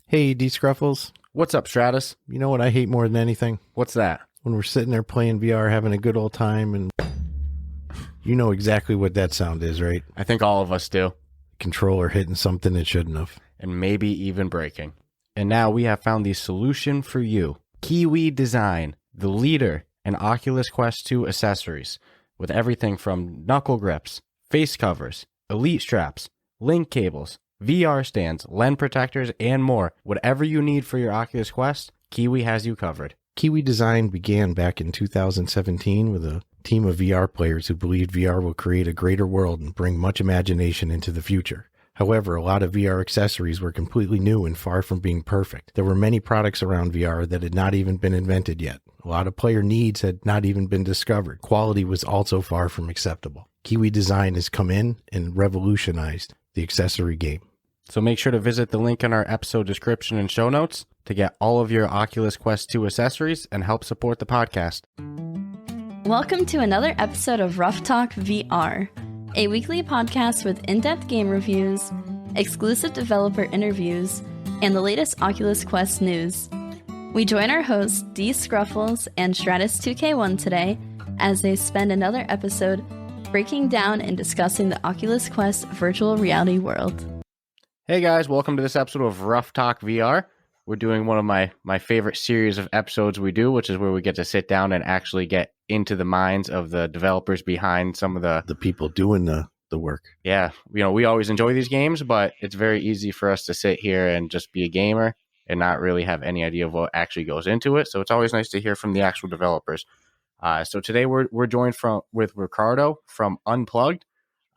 Hey, Dscruffles. What's up, Stratus? You know what I hate more than anything? What's that? When we're sitting there playing VR, having a good old time, and you know exactly what that sound is, right? I think all of us do. Controller hitting something it shouldn't have. And maybe even breaking. And now we have found the solution for you. Kiwi Design, the leader in Oculus Quest 2 accessories, with everything from knuckle grips, face covers, elite straps, link cables, VR stands, lens protectors, and more. Whatever you need for your Oculus Quest, Kiwi has you covered. Kiwi Design began back in 2017 with a team of VR players who believed VR will create a greater world and bring much imagination into the future. However, a lot of VR accessories were completely new and far from being perfect. There were many products around VR that had not even been invented yet. A lot of player needs had not even been discovered. Quality was also far from acceptable. Kiwi Design has come in and revolutionized the accessory game. So make sure to visit the link in our episode description and show notes to get all of your Oculus Quest 2 accessories and help support the podcast. Welcome to another episode of Ruff Talk VR, a weekly podcast with in-depth game reviews, exclusive developer interviews, and the latest Oculus Quest news. We join our hosts Dscruffles and Stratus 2K1 today as they spend another episode breaking down and discussing the Oculus Quest virtual reality world. Hey guys, welcome to this episode of Ruff Talk VR. We're doing one of my favorite series of episodes we do, which is where we get to sit down and actually get into the minds of the developers behind some of the people doing the work. Yeah, you know, we always enjoy these games, but it's very easy for us to sit here and just be a gamer and not really have any idea of what actually goes into it. So it's always nice to hear from the actual developers. So today we're joined with Ricardo from Unplugged.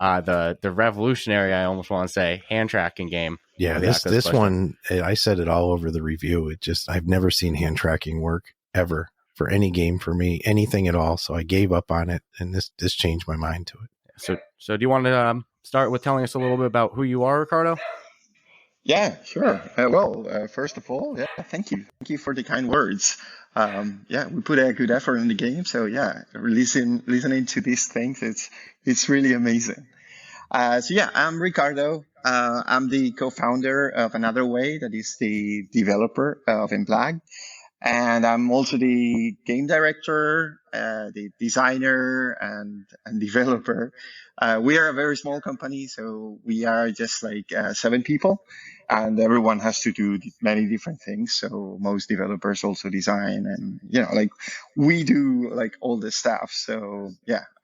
The revolutionary, I almost want to say, hand tracking game. Yeah, this one, I said it all over the review. I've never seen hand tracking work ever for any game for me, anything at all. So I gave up on it, and this changed my mind to it. So do you want to start with telling us a little bit about who you are, Ricardo? Yeah, sure. First of all, thank you. Thank you for the kind words. We put a good effort in the game. So listening to these things, it's really amazing. I'm Ricardo. I'm the co-founder of Anotherway, that is the developer of Unplugged. And I'm also the game director, the designer, and developer. We are a very small company, so we are just like 7 people, and everyone has to do many different things. So most developers also design, and we do like all this stuff. So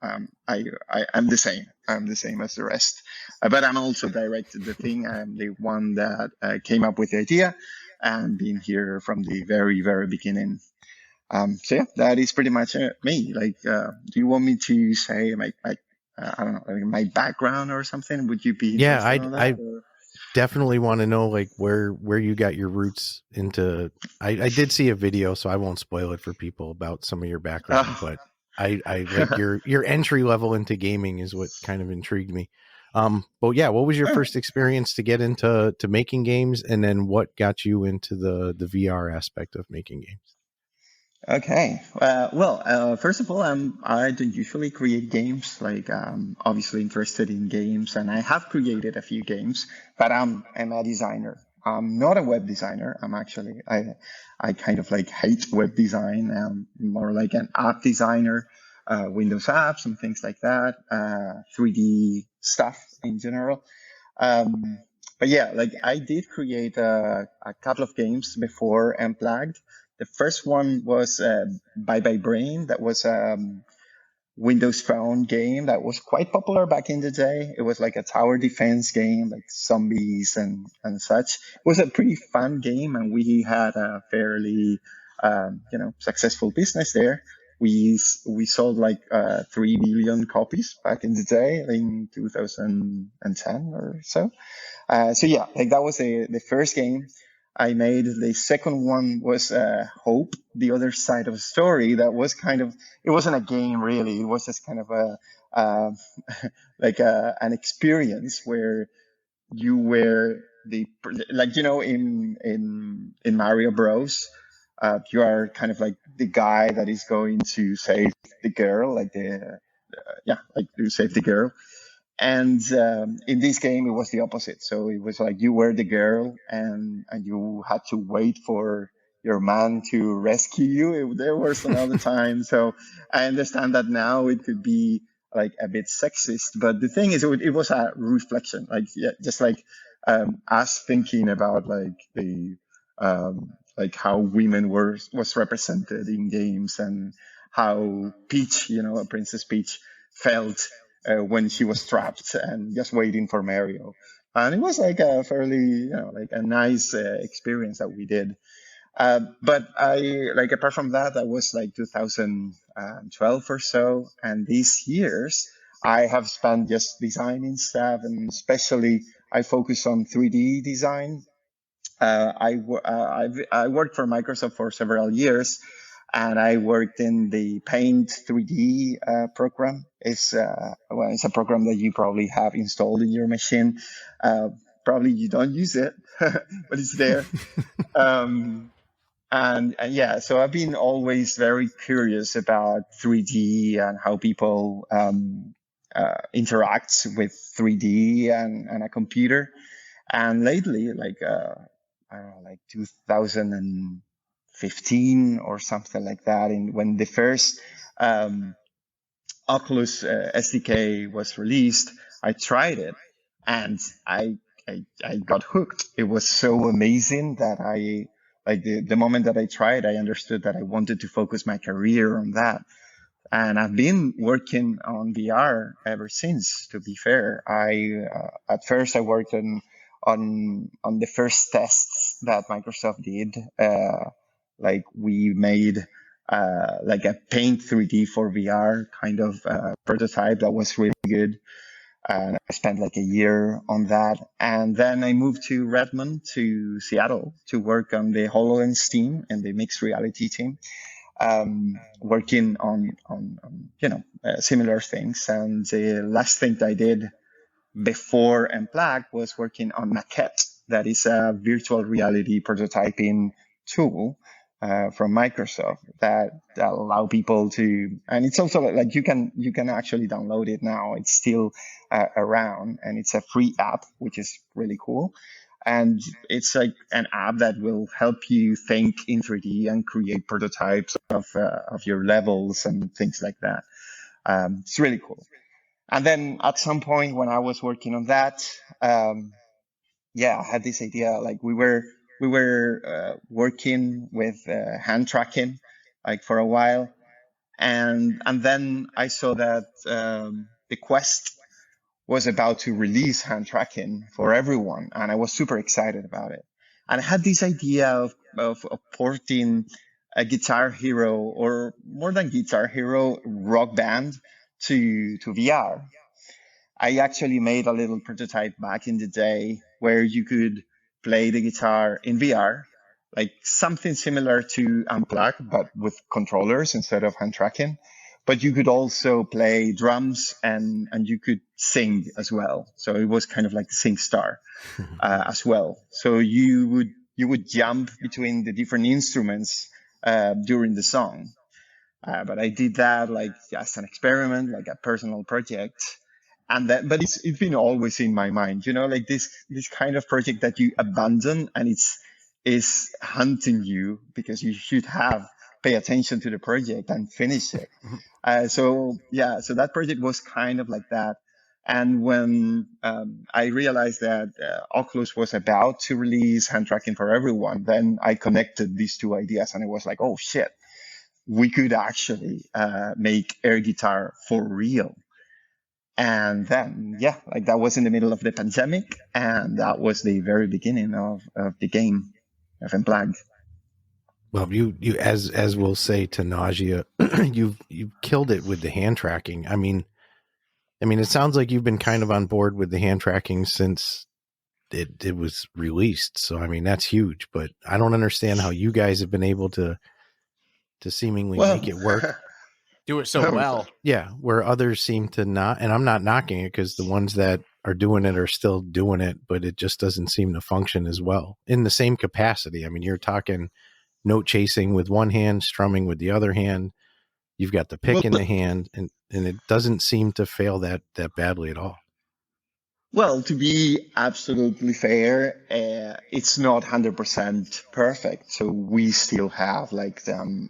I'm the same. I'm the same as the rest, but I'm also directed the thing. I'm the one that came up with the idea and been here from the very, very beginning. That is pretty much me. Do you want me to say I don't know, my background or something? Would you be? Yeah, I definitely want to know where you got your roots into. I did see a video, so I won't spoil it for people about some of your background, but I like your entry level into gaming is what kind of intrigued me. But yeah, what was your first experience to get into making games, and then what got you into the VR aspect of making games? Okay. First of all, I don't usually create games. Obviously interested in games, and I have created a few games, but I'm a designer. I'm not a web designer. I kind of hate web design. I'm more like an app designer, Windows apps and things like that, 3D stuff in general. I did create a couple of games before Unplugged. The first one was Bye Bye Brain. That was a Windows Phone game that was quite popular back in the day. It was like a tower defense game, like zombies and such. It was a pretty fun game, and we had a fairly successful business there. We sold 3 million copies back in the day, in 2010 or so. That was the first game I made. The second one was Hope, the Other Side of the Story. That was it wasn't a game really. It was just kind of an experience where you were in Mario Bros. You are kind of like the guy that is going to save the girl, to save the girl. And in this game, it was the opposite. So it was like you were the girl, and you had to wait for your man to rescue you. There were some other times. So I understand that now it could be like a bit sexist, but the thing is, it was a reflection, like just like us thinking about like the like how women was represented in games, and how Peach, Princess Peach, felt when she was trapped and just waiting for Mario. And it was like a fairly, like a nice experience that we did. But like, apart from that, that was like 2012 or so. And these years, I have spent just designing stuff, and especially I focus on 3D design. I worked for Microsoft for several years, and I worked in the Paint 3D program. It's it's a program that you probably have installed in your machine. Probably you don't use it, but it's there. And yeah, so I've been always very curious about 3D and how people interact with 3D and a computer. And lately, like I don't know, like 2015 or something like that, when the first Oculus SDK was released, I tried it, and I got hooked. It was so amazing that like the moment that I tried, I understood that I wanted to focus my career on that. And I've been working on VR ever since. To be fair, at first I worked on the first tests that Microsoft did. Like we made like a Paint 3D for VR kind of prototype that was really good. And I spent like a year on that. And then I moved to Redmond, to Seattle, to work on the HoloLens team and the mixed reality team, working on similar things. And the last thing that I did before Unplugged was working on Maquette. That is a virtual reality prototyping tool from Microsoft that allow people to, and it's also like you can actually download it now. It's still around, and it's a free app, which is really cool. And it's like an app that will help you think in 3D and create prototypes of your levels and things like that. It's really cool. And then at some point when I was working on that, I had this idea. Like we were working with hand tracking, like for a while, and then I saw that the Quest was about to release hand tracking for everyone, and I was super excited about it. And I had this idea of porting a Guitar Hero, or more than Guitar Hero, Rock Band to VR. I actually made a little prototype back in the day where you could play the guitar in VR, like something similar to Unplugged, but with controllers instead of hand tracking. But you could also play drums, and you could sing as well. So it was kind of like the Sing Star as well. So you would jump between the different instruments during the song. But I did that like as an experiment, like a personal project. But it's been always in my mind, like this kind of project that you abandon, and is hunting you because you should pay attention to the project and finish it. So that project was kind of like that. And when I realized that Oculus was about to release hand tracking for everyone, then I connected these two ideas, and it was like, oh shit, we could actually make air guitar for real. And then, like that was in the middle of the pandemic, and that was the very beginning of the game of Unplugged. Well, you as we'll say to nausea, you've killed it with the hand tracking. I mean, it sounds like you've been kind of on board with the hand tracking since it was released. So I mean, that's huge. But I don't understand how you guys have been able to seemingly make it work. Do it so well. Yeah, where others seem to not, and I'm not knocking it because the ones that are doing it are still doing it, but it just doesn't seem to function as well in the same capacity. I mean, you're talking note chasing with one hand, strumming with the other hand. You've got the pick in the hand, and it doesn't seem to fail that badly at all. Well, to be absolutely fair, it's not 100% perfect. So we still have like some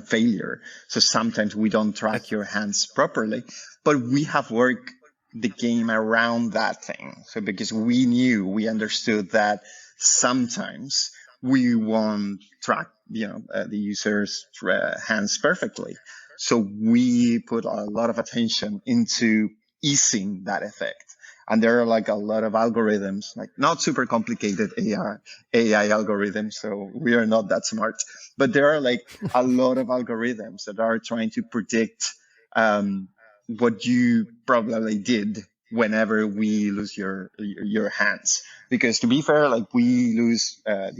failure. So sometimes we don't track your hands properly, but we have worked the game around that thing. So because we understood that sometimes we won't track, the user's hands perfectly. So we put a lot of attention into easing that effect. And there are like a lot of algorithms, like not super complicated AI algorithms. So we are not that smart, but there are like a lot of algorithms that are trying to predict what you probably did whenever we lose your hands. Because to be fair, like we lose the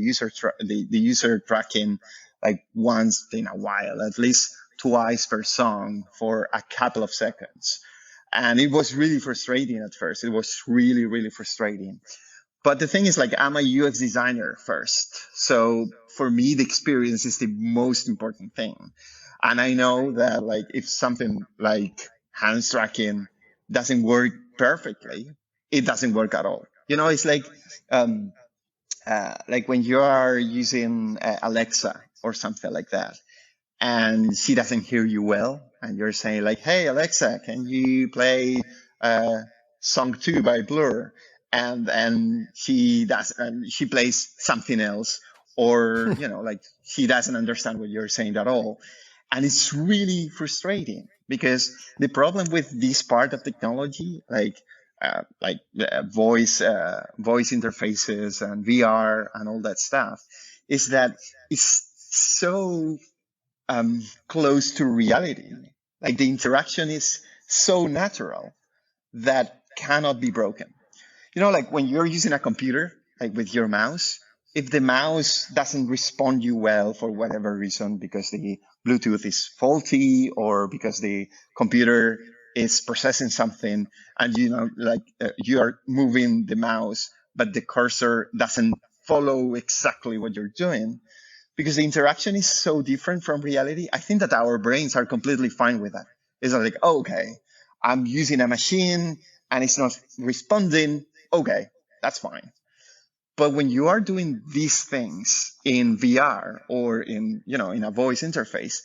user tracking like once in a while, at least twice per song for a couple of seconds. And it was really frustrating at first. It was really, really frustrating. But the thing is, like, I'm a UX designer first. So for me, the experience is the most important thing. And I know that, like, if something like hands tracking doesn't work perfectly, it doesn't work at all. It's like when you are using Alexa or something like that, and she doesn't hear you well, and you're saying like, "Hey Alexa, can you play song 2 by Blur?" And she does, and she plays something else, or like she doesn't understand what you're saying at all, and it's really frustrating because the problem with this part of technology, voice interfaces and VR and all that stuff, is that it's so close to reality. Like the interaction is so natural that cannot be broken. Like when you're using a computer, like with your mouse, if the mouse doesn't respond you well for whatever reason, because the Bluetooth is faulty or because the computer is processing something, and you are moving the mouse, but the cursor doesn't follow exactly what you're doing, because the interaction is so different from reality, I think that our brains are completely fine with that. It's like, oh, okay, I'm using a machine and it's not responding. Okay, that's fine. But when you are doing these things in VR or in a voice interface,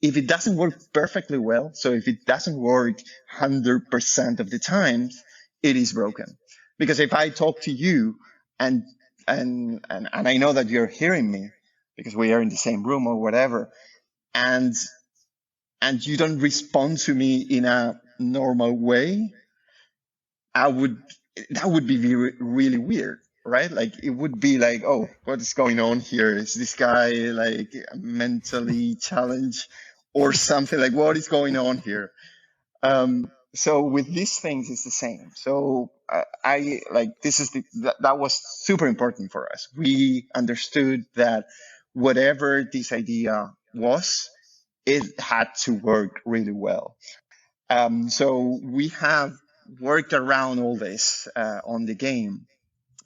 if it doesn't work perfectly well, so if it doesn't work 100% of the time, it is broken. Because if I talk to you and I know that you're hearing me because we are in the same room or whatever, and you don't respond to me in a normal way, that would be really weird, right? Like it would be like, oh, what is going on here? Is this guy like mentally challenged or something? Like, what is going on here? So with these things, it's the same. So I like that was super important for us. We understood that whatever this idea was, it had to work really well. So we have worked around all this on the game.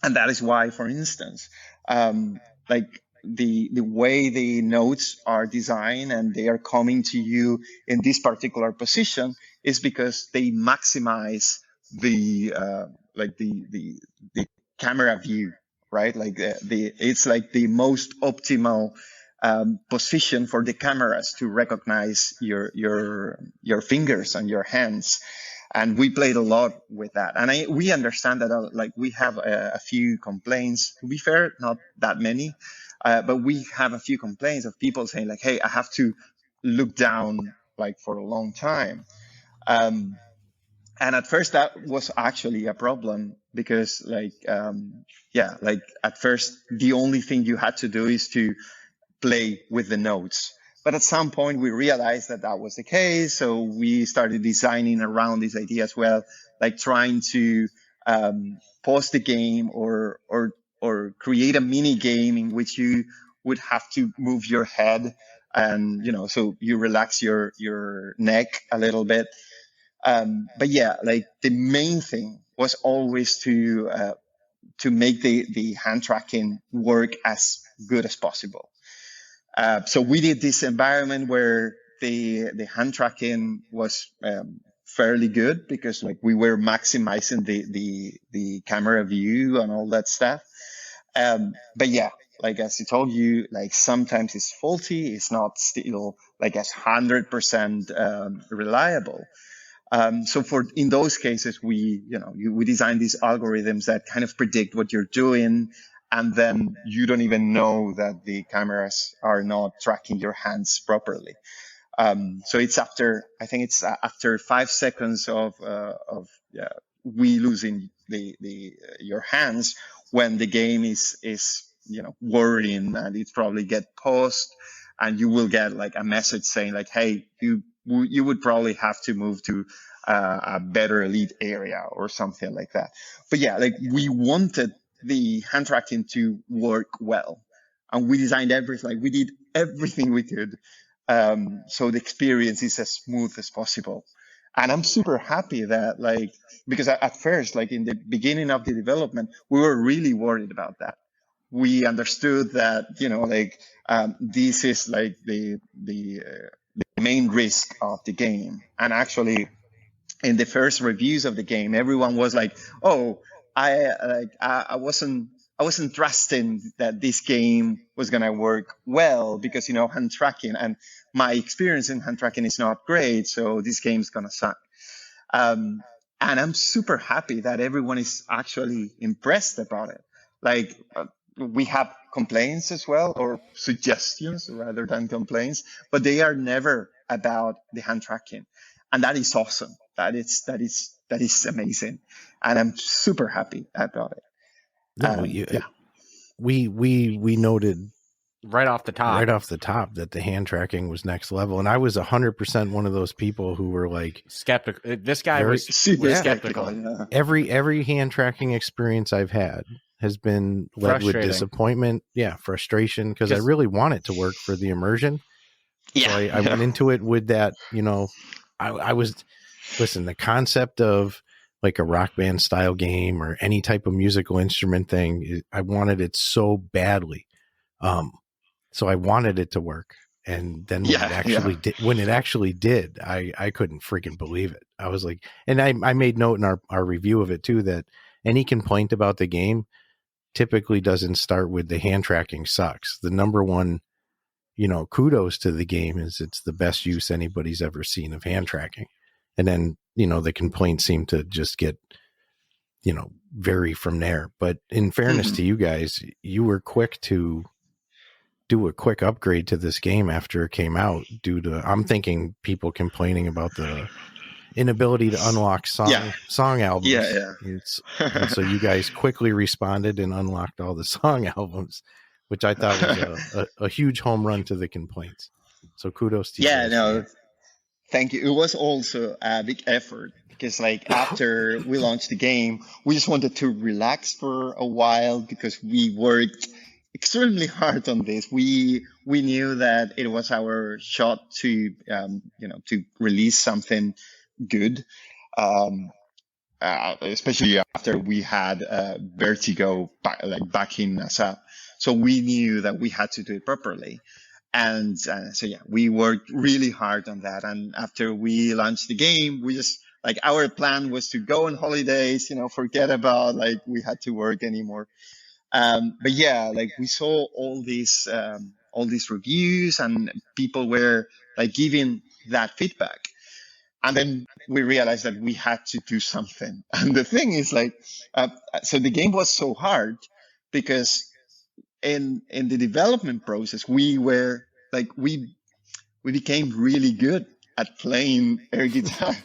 And that is why, for instance, like the way the notes are designed and they are coming to you in this particular position is because they maximize the the camera view, right? Like it's like the most optimal position for the cameras to recognize your fingers and your hands. And we played a lot with that. And we understand that like we have a few complaints. To be fair, not that many, but we have a few complaints of people saying like, "Hey, I have to look down like for a long time." And at first that was actually a problem because like at first the only thing you had to do is to play with the notes. But at some point we realized that that was the case. So we started designing around this idea as well, like trying to pause the game or create a mini game in which you would have to move your head and, so you relax your neck a little bit. But yeah, like the main thing was always to make the hand tracking work as good as possible. So we did this environment where the hand tracking was fairly good because like we were maximizing the camera view and all that stuff. But yeah, like as I told you, like sometimes it's faulty. It's not still like as 100% reliable. So in those cases, we design these algorithms that kind of predict what you're doing, and then you don't even know that the cameras are not tracking your hands properly. So it's after 5 seconds of we losing your hands when the game is worrying, and it's probably get paused, and you will get like a message saying like, hey, you would probably have to move to a better elite area or something like that. But yeah, like we wanted the hand tracking to work well, and we designed everything. Like we did everything we could, so the experience is as smooth as possible. And I'm super happy that like, because at first, like in the beginning of the development, we were really worried about that. We understood that, this is like the main risk of the game. And actually, in the first reviews of the game, everyone was like, "Oh, I wasn't trusting that this game was gonna work well because hand tracking, and my experience in hand tracking is not great, so this game's gonna suck." And I'm super happy that everyone is actually impressed about it. Like we have complaints as well, or suggestions rather than complaints, but they are never about the hand tracking, and that is awesome. That is amazing, and I'm super happy about it. No, we noted right off the top that the hand tracking was next level, and I was 100% one of those people who were like skeptical. This guy was super skeptical. Yeah. Every hand tracking experience I've had has been led with disappointment, frustration, because I really want it to work for the immersion. So I went into it with that, I was, listen, the concept of like a rock band style game or any type of musical instrument thing, I wanted it so badly. So I wanted it to work. And then when it actually did, I couldn't freaking believe it. I was like, and I made note in our review of it too, that any complaint about the game typically doesn't start with the hand tracking sucks. The number one, kudos to the game is it's the best use anybody's ever seen of hand tracking. And then, the complaints seem to just get, vary from there. But in fairness to you guys, you were quick to do a quick upgrade to this game after it came out due to, I'm thinking, people complaining about the inability to unlock song albums. And so you guys quickly responded and unlocked all the song albums, which I thought was a huge home run to the complaints. So kudos to you guys. Thank you. It was also a big effort because like after we launched the game, we just wanted to relax for a while because we worked extremely hard on this. We knew that it was our shot to to release something good, especially after we had Vertigo backing us up. So we knew that we had to do it properly. And we worked really hard on that. And after we launched the game, we just our plan was to go on holidays, forget about we had to work anymore. But yeah, we saw all these reviews and people were giving that feedback. And then we realized that we had to do something. And the thing is so the game was so hard because in the development process, we were we became really good at playing air guitar.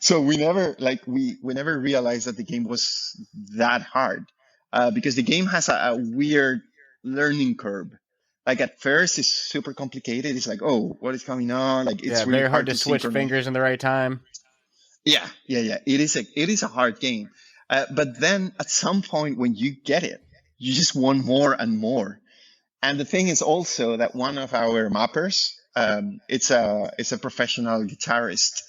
So we never we never realized that the game was that hard because the game has a weird learning curve. At first, it's super complicated. It's oh, what is going on? It's really very hard to switch fingers in the right time. Yeah. It is a hard game. But then at some point when you get it, you just want more and more. And the thing is also that one of our mappers, it's a professional guitarist,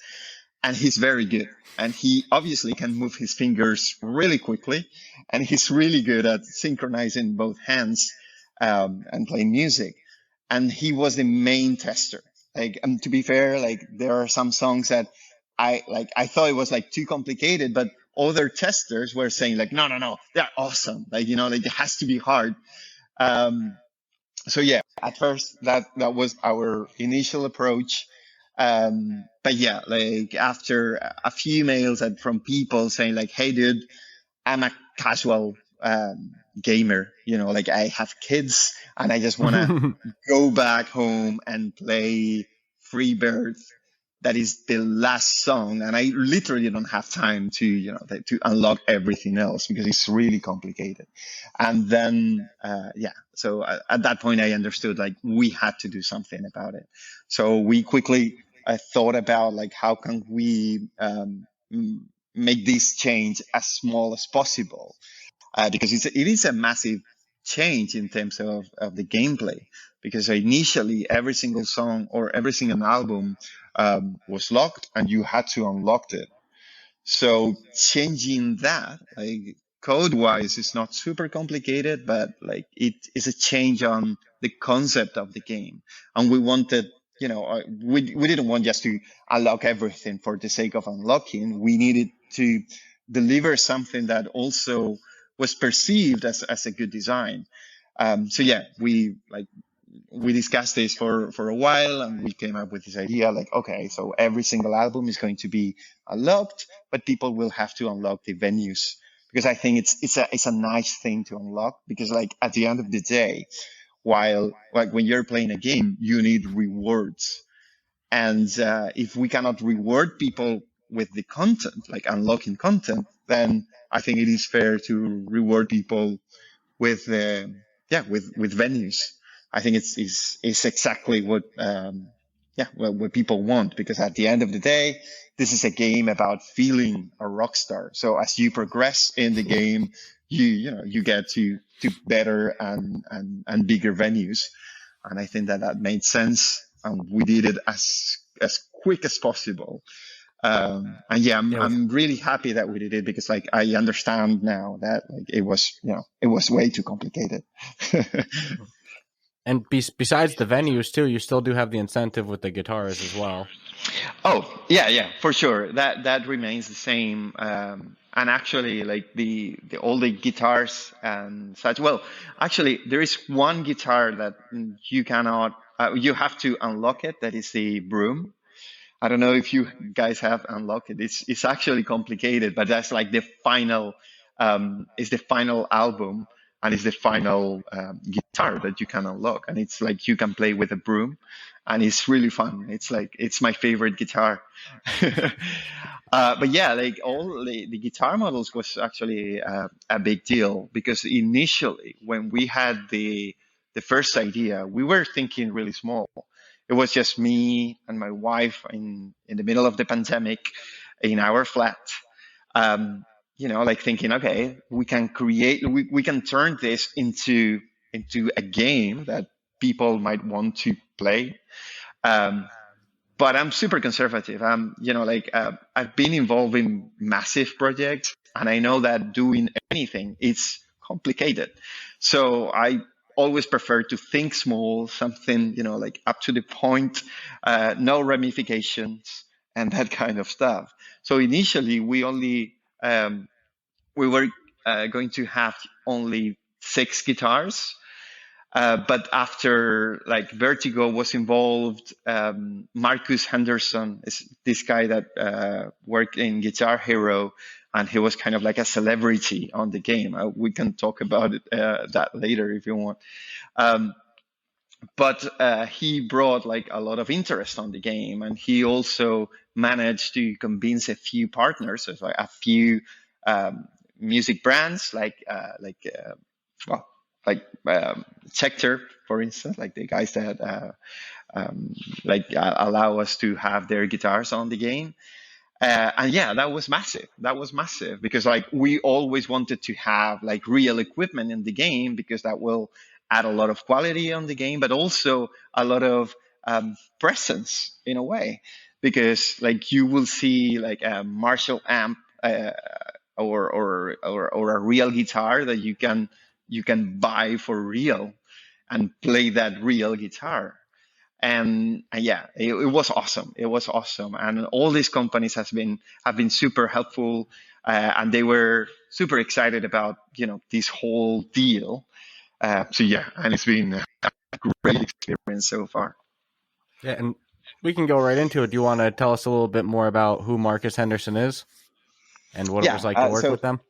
and he's very good. And he obviously can move his fingers really quickly, and he's really good at synchronizing both hands and playing music. And he was the main tester. To be fair, there are some songs that I thought it was like too complicated, but other testers were saying like, no, they're awesome. Like, like it has to be hard. So yeah, at first that was our initial approach. But yeah, like after a few emails from people saying like, hey dude, I'm a casual gamer, like I have kids and I just want to go back home and play Freebird. That is the last song, and I literally don't have time to to unlock everything else because it's really complicated. And then so at that point I understood like we had to do something about it. So we quickly thought about like how can we make this change as small as possible, because it is a massive change in terms of the gameplay, because initially every single song or every single album was locked and you had to unlock it. So changing that, like code wise, is not super complicated, but like it is a change on the concept of the game. And we wanted, we didn't want just to unlock everything for the sake of unlocking. We needed to deliver something that also was perceived as a good design. So yeah, we discussed this for a while, and we came up with this idea like, okay, so every single album is going to be unlocked, but people will have to unlock the venues, because I think it's a nice thing to unlock, because like at the end of the day, while like when you're playing a game, you need rewards. And if we cannot reward people with the content, like unlocking content, then I think it is fair to reward people with with venues. I think it's exactly what what people want, because at the end of the day, this is a game about feeling a rock star. So as you progress in the game, you get to better and bigger venues, and I think that made sense, and we did it as quick as possible. And yeah, I'm really happy that we did it, because like I understand now that like it was way too complicated. And besides the venues too, you still do have the incentive with the guitars as well. Oh yeah, for sure. That remains the same. And actually, like all the guitars and such. Well, actually, there is one guitar that you cannot. You have to unlock it. That is the broom. I don't know if you guys have unlocked it. It's actually complicated, but that's like the final. It's the final album, and it's the final guitar that you can unlock, and it's like you can play with a broom, and it's really fun. It's my favorite guitar. But yeah, like all the guitar models was actually a big deal, because initially when we had the first idea, we were thinking really small. It was just me and my wife in the middle of the pandemic in our flat. Like thinking, okay, we can turn this into a game that people might want to play. But I'm super conservative. I've been involved in massive projects, and I know that doing anything is complicated. So I always prefer to think small, something, like up to the point, no ramifications and that kind of stuff. So initially we were going to have only 6 guitars. But after like Vertigo was involved, Marcus Henderson is this guy that worked in Guitar Hero, and he was kind of like a celebrity on the game. We can talk about it, that later if you want. But he brought like a lot of interest on the game, and he also managed to convince a few partners, so a few music brands like Schecter, for instance, like the guys that allow us to have their guitars on the game. And yeah, that was massive. That was massive, because like we always wanted to have like real equipment in the game, because that will add a lot of quality on the game, but also a lot of presence in a way, because like you will see like a Marshall amp or a real guitar that you can buy for real and play that real guitar. And yeah, it was awesome. It was awesome, and all these companies have been super helpful, and they were super excited about this whole deal. So yeah, and it's been a great experience so far. Yeah, and we can go right into it. Do you want to tell us a little bit more about who Marcus Henderson is and what it was like to work with them?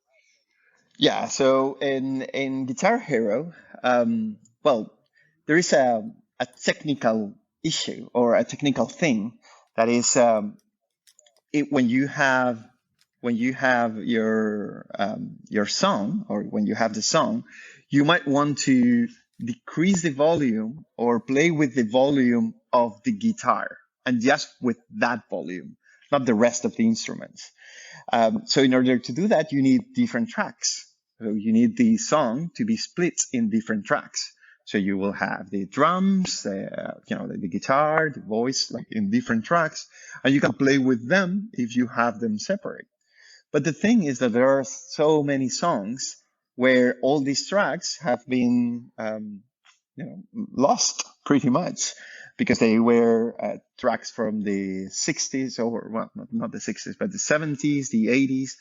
Yeah, so in Guitar Hero, well, there is a technical issue or a technical thing that is when you have your song, or when you have the song, you might want to decrease the volume or play with the volume of the guitar, and just with that volume, not the rest of the instruments. So in order to do that, you need different tracks. So you need the song to be split in different tracks. So you will have the drums, the guitar, the voice, like in different tracks, and you can play with them if you have them separate. But the thing is that there are so many songs where all these tracks have been lost pretty much, because they were tracks from the 60s, or well, not the 60s, but the 70s, the 80s,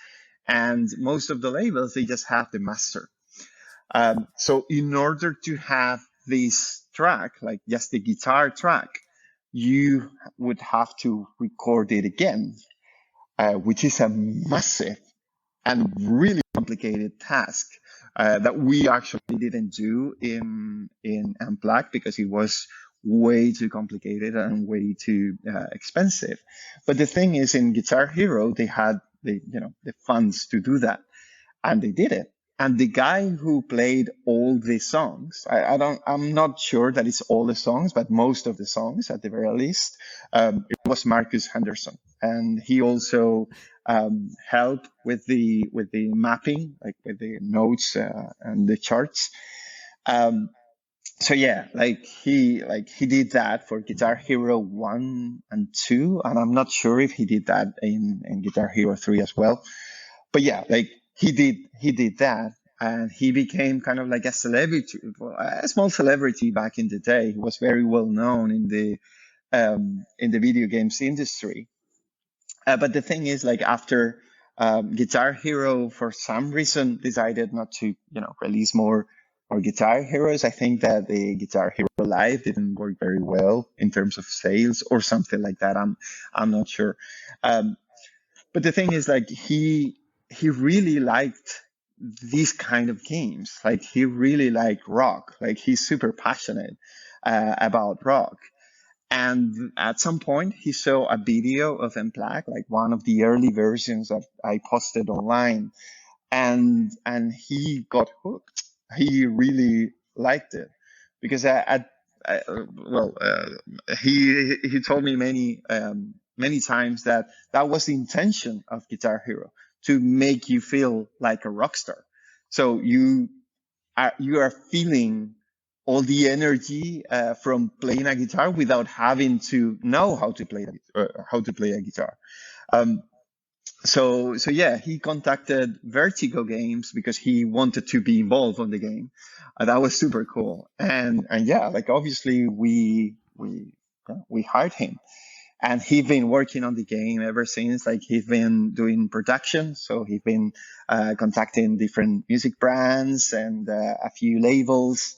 and most of the labels, they just have the master. So in order to have this track, like just the guitar track, you would have to record it again, which is a massive and really complicated task that we actually didn't do in Unplugged, because it was way too complicated and way too expensive. But the thing is, in Guitar Hero, they had the funds to do that, and they did it. And the guy who played all the songs, I'm not sure that it's all the songs, but most of the songs at the very least, it was Marcus Henderson. And he also helped with the mapping, like with the notes and the charts. So yeah, he did that for Guitar Hero 1 and 2, and I'm not sure if he did that in Guitar Hero 3 as well. But yeah, he did that, and he became kind of like a celebrity, a small celebrity back in the day. He was very well known in the video games industry. But the thing is, after Guitar Hero, for some reason, decided not to release more Guitar Heroes. I think that the Guitar Hero Live didn't work very well in terms of sales or something like that. I'm not sure. But the thing is, he really liked these kind of games. He really liked rock. He's super passionate about rock. And at some point, he saw a video of Unplugged, one of the early versions that I posted online, and he got hooked. He really liked it, because he told me many times that was the intention of Guitar Hero, to make you feel like a rock star. So you are feeling all the energy from playing a guitar without having to know how to play a guitar. So yeah, he contacted Vertigo Games because he wanted to be involved on the game. That was super cool. And yeah, obviously we hired him. And he's been working on the game ever since. He's been doing production, so he's been contacting different music brands and a few labels.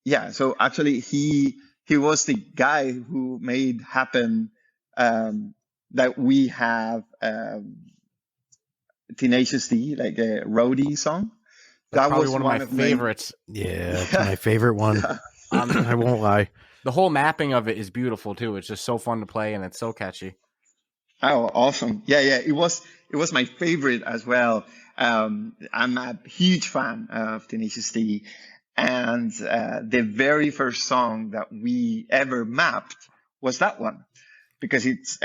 Yeah, so actually he was the guy who made happen that we have Tenacious D, a roadie song. That was one of my favorites. Yeah, it's my favorite one. I won't lie. The whole mapping of it is beautiful too. It's just so fun to play, and it's so catchy. Oh, awesome! Yeah, it was my favorite as well. I'm a huge fan of Tenacious D, and the very first song that we ever mapped was that one, because it's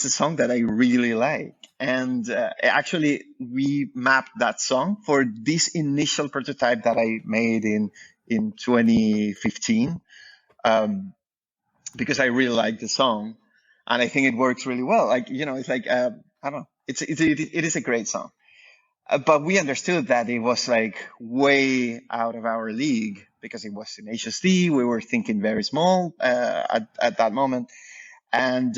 a song that I really like. And actually, we mapped that song for this initial prototype that I made in 2015. Because I really like the song, and I think it works really well. It's I don't know. It is a great song. But we understood that it was like way out of our league because it was in HSD. We were thinking very small at that moment. And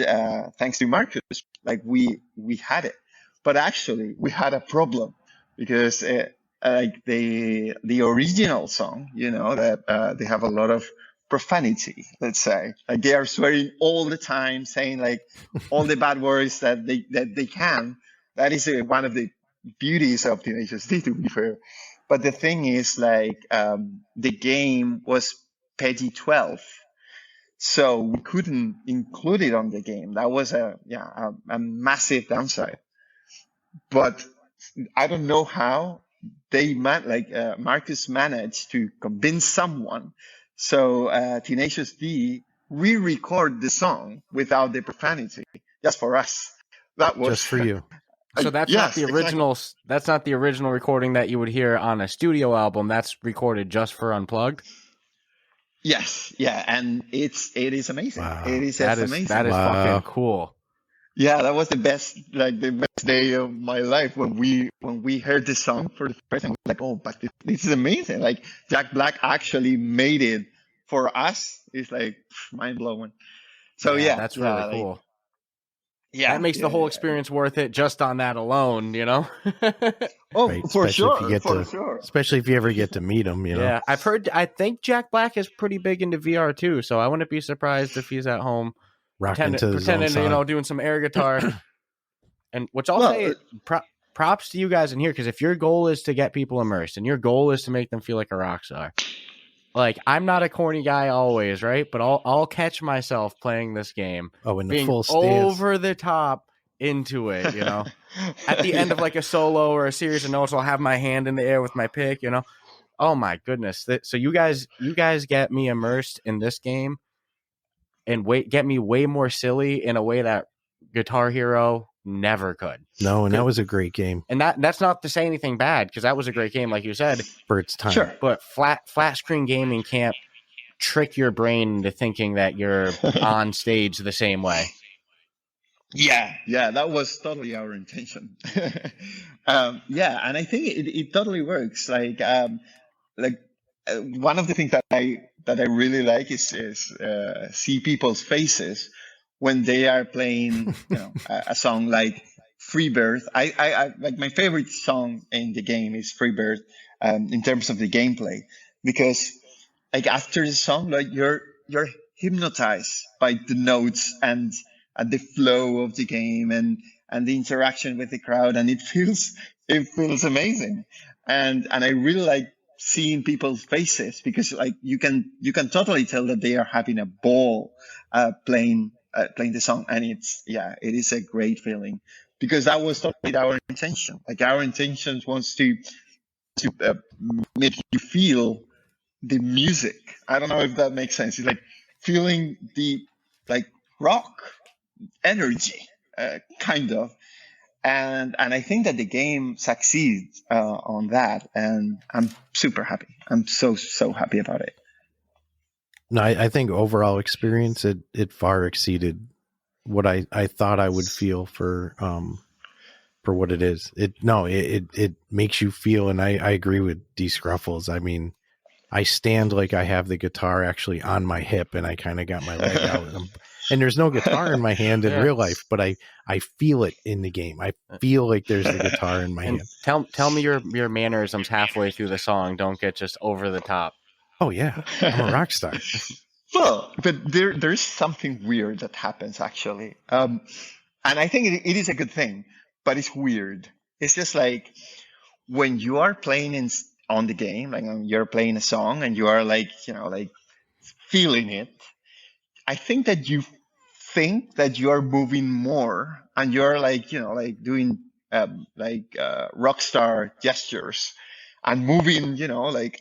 thanks to Marcus, like we had it. But actually, we had a problem because like the original song, that they have a lot of profanity, let's say. Like they are swearing all the time, saying like all the bad words that they can. That is one of the beauties of Tenacious D, to be fair. But the thing is, like, the game was PG-12, so we couldn't include it on the game. That was a massive downside. But I don't know how Marcus managed to convince someone. So Tenacious D re-record the song without the profanity, just for us. That was just for you. So that's not the original. Exactly. That's not the original recording that you would hear on a studio album. That's recorded just for Unplugged. Yes, yeah, and it is amazing. Wow. It is amazing. That is fucking cool. Yeah, that was the best day of my life when we heard the song for the first time. Like, oh, but this is amazing. Like Jack Black actually made it for us. It's like mind blowing. So yeah, that's really cool. Yeah, that makes the whole experience worth it just on that alone, Oh, right. For sure. Especially if you ever get to meet him, Yeah, I think Jack Black is pretty big into VR too, so I wouldn't be surprised if he's at home pretending, doing some air guitar. And which I'll say, props to you guys in here, because if your goal is to get people immersed and your goal is to make them feel like a rock star, like I'm not a corny guy always, right? But I'll catch myself playing this game. Oh, in the being full stance. Over the top into it, At the end of like a solo or a series of notes, I'll have my hand in the air with my pick, Oh my goodness! So you guys get me immersed in this game, and get me way more silly in a way that Guitar Hero never could. No, and that was a great game. And that's not to say anything bad, because that was a great game, like you said, for its time. Sure. But flat screen gaming can't trick your brain into thinking that you're on stage the same way. Yeah, that was totally our intention. And I think it totally works. Like one of the things that I really like is see people's faces when they are playing, a song like Freebird. I like, my favorite song in the game is Freebird, in terms of the gameplay, because like after the song, like you're hypnotized by the notes and the flow of the game and the interaction with the crowd, and it feels amazing. And I really like seeing people's faces, because like you can totally tell that they are having a ball playing the song, and it is a great feeling, because that was totally our intention. Like our intention was to make you feel the music. I don't know if that makes sense. It's like feeling the like rock energy, kind of. And I think that the game succeeds on that, and I'm super happy. I'm so happy about it. No, I think overall experience, it far exceeded what I thought I would feel for what it is. It makes you feel, and I agree with Dscruffles. I mean, I stand like I have the guitar actually on my hip, and I kind of got my leg out. And there's no guitar in my hand in real life, but I feel it in the game. I feel like there's the guitar in my hand. Tell me your mannerisms halfway through the song don't get just over the top. Oh yeah, I'm a rock star. Well, but there's something weird that happens actually, and I think it is a good thing, but it's weird. It's just like when you are playing on the game, like you're playing a song and you are like feeling it. I think that you think that you are moving more, and you're doing rock star gestures and moving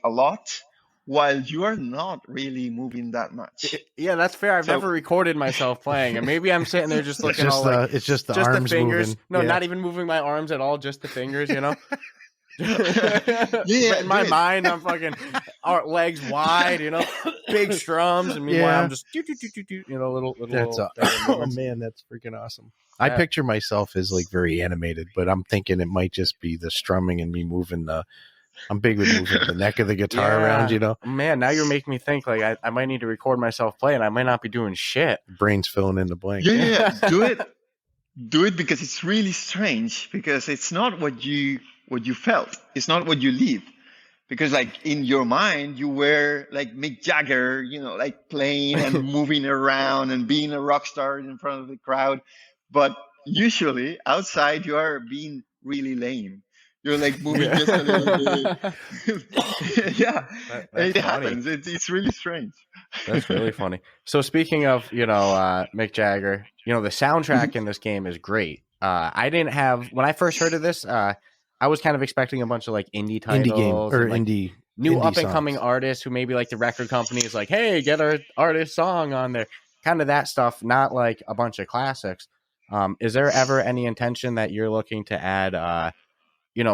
a lot, while you are not really moving that much. Yeah, that's fair. I've never recorded myself playing, and maybe I'm sitting there just looking it's just the arms the fingers. Moving. No, not even moving my arms at all, just the fingers. In my mind, I'm fucking legs wide, big strums, and meanwhile I'm just little. Oh man, that's freaking awesome. I Yeah. picture myself as like very animated, but I'm thinking it might just be the strumming and me moving I'm big with moving the neck of the guitar around, Man, now you're making me think like I might need to record myself playing. I might not be doing shit. brain's filling in the blank. Yeah. Do it because it's really strange, because it's not what you felt. It's not what you live. Because like in your mind, you were like Mick Jagger, like playing and moving around and being a rock star in front of the crowd. But usually outside, you are being really lame. You're like moving just a little bit. Yeah, That's it happens. funny. It's really strange. That's really funny. So speaking of, Mick Jagger, the soundtrack in this game is great. I didn't have, when I first heard of this, I was kind of expecting a bunch of like indie titles, Indie game or and, like, indie new indie up and coming songs. artists who maybe like the record company is like, hey, get our artist song on there. Kind of that stuff, not like a bunch of classics. Is there ever any intention that you're looking to add,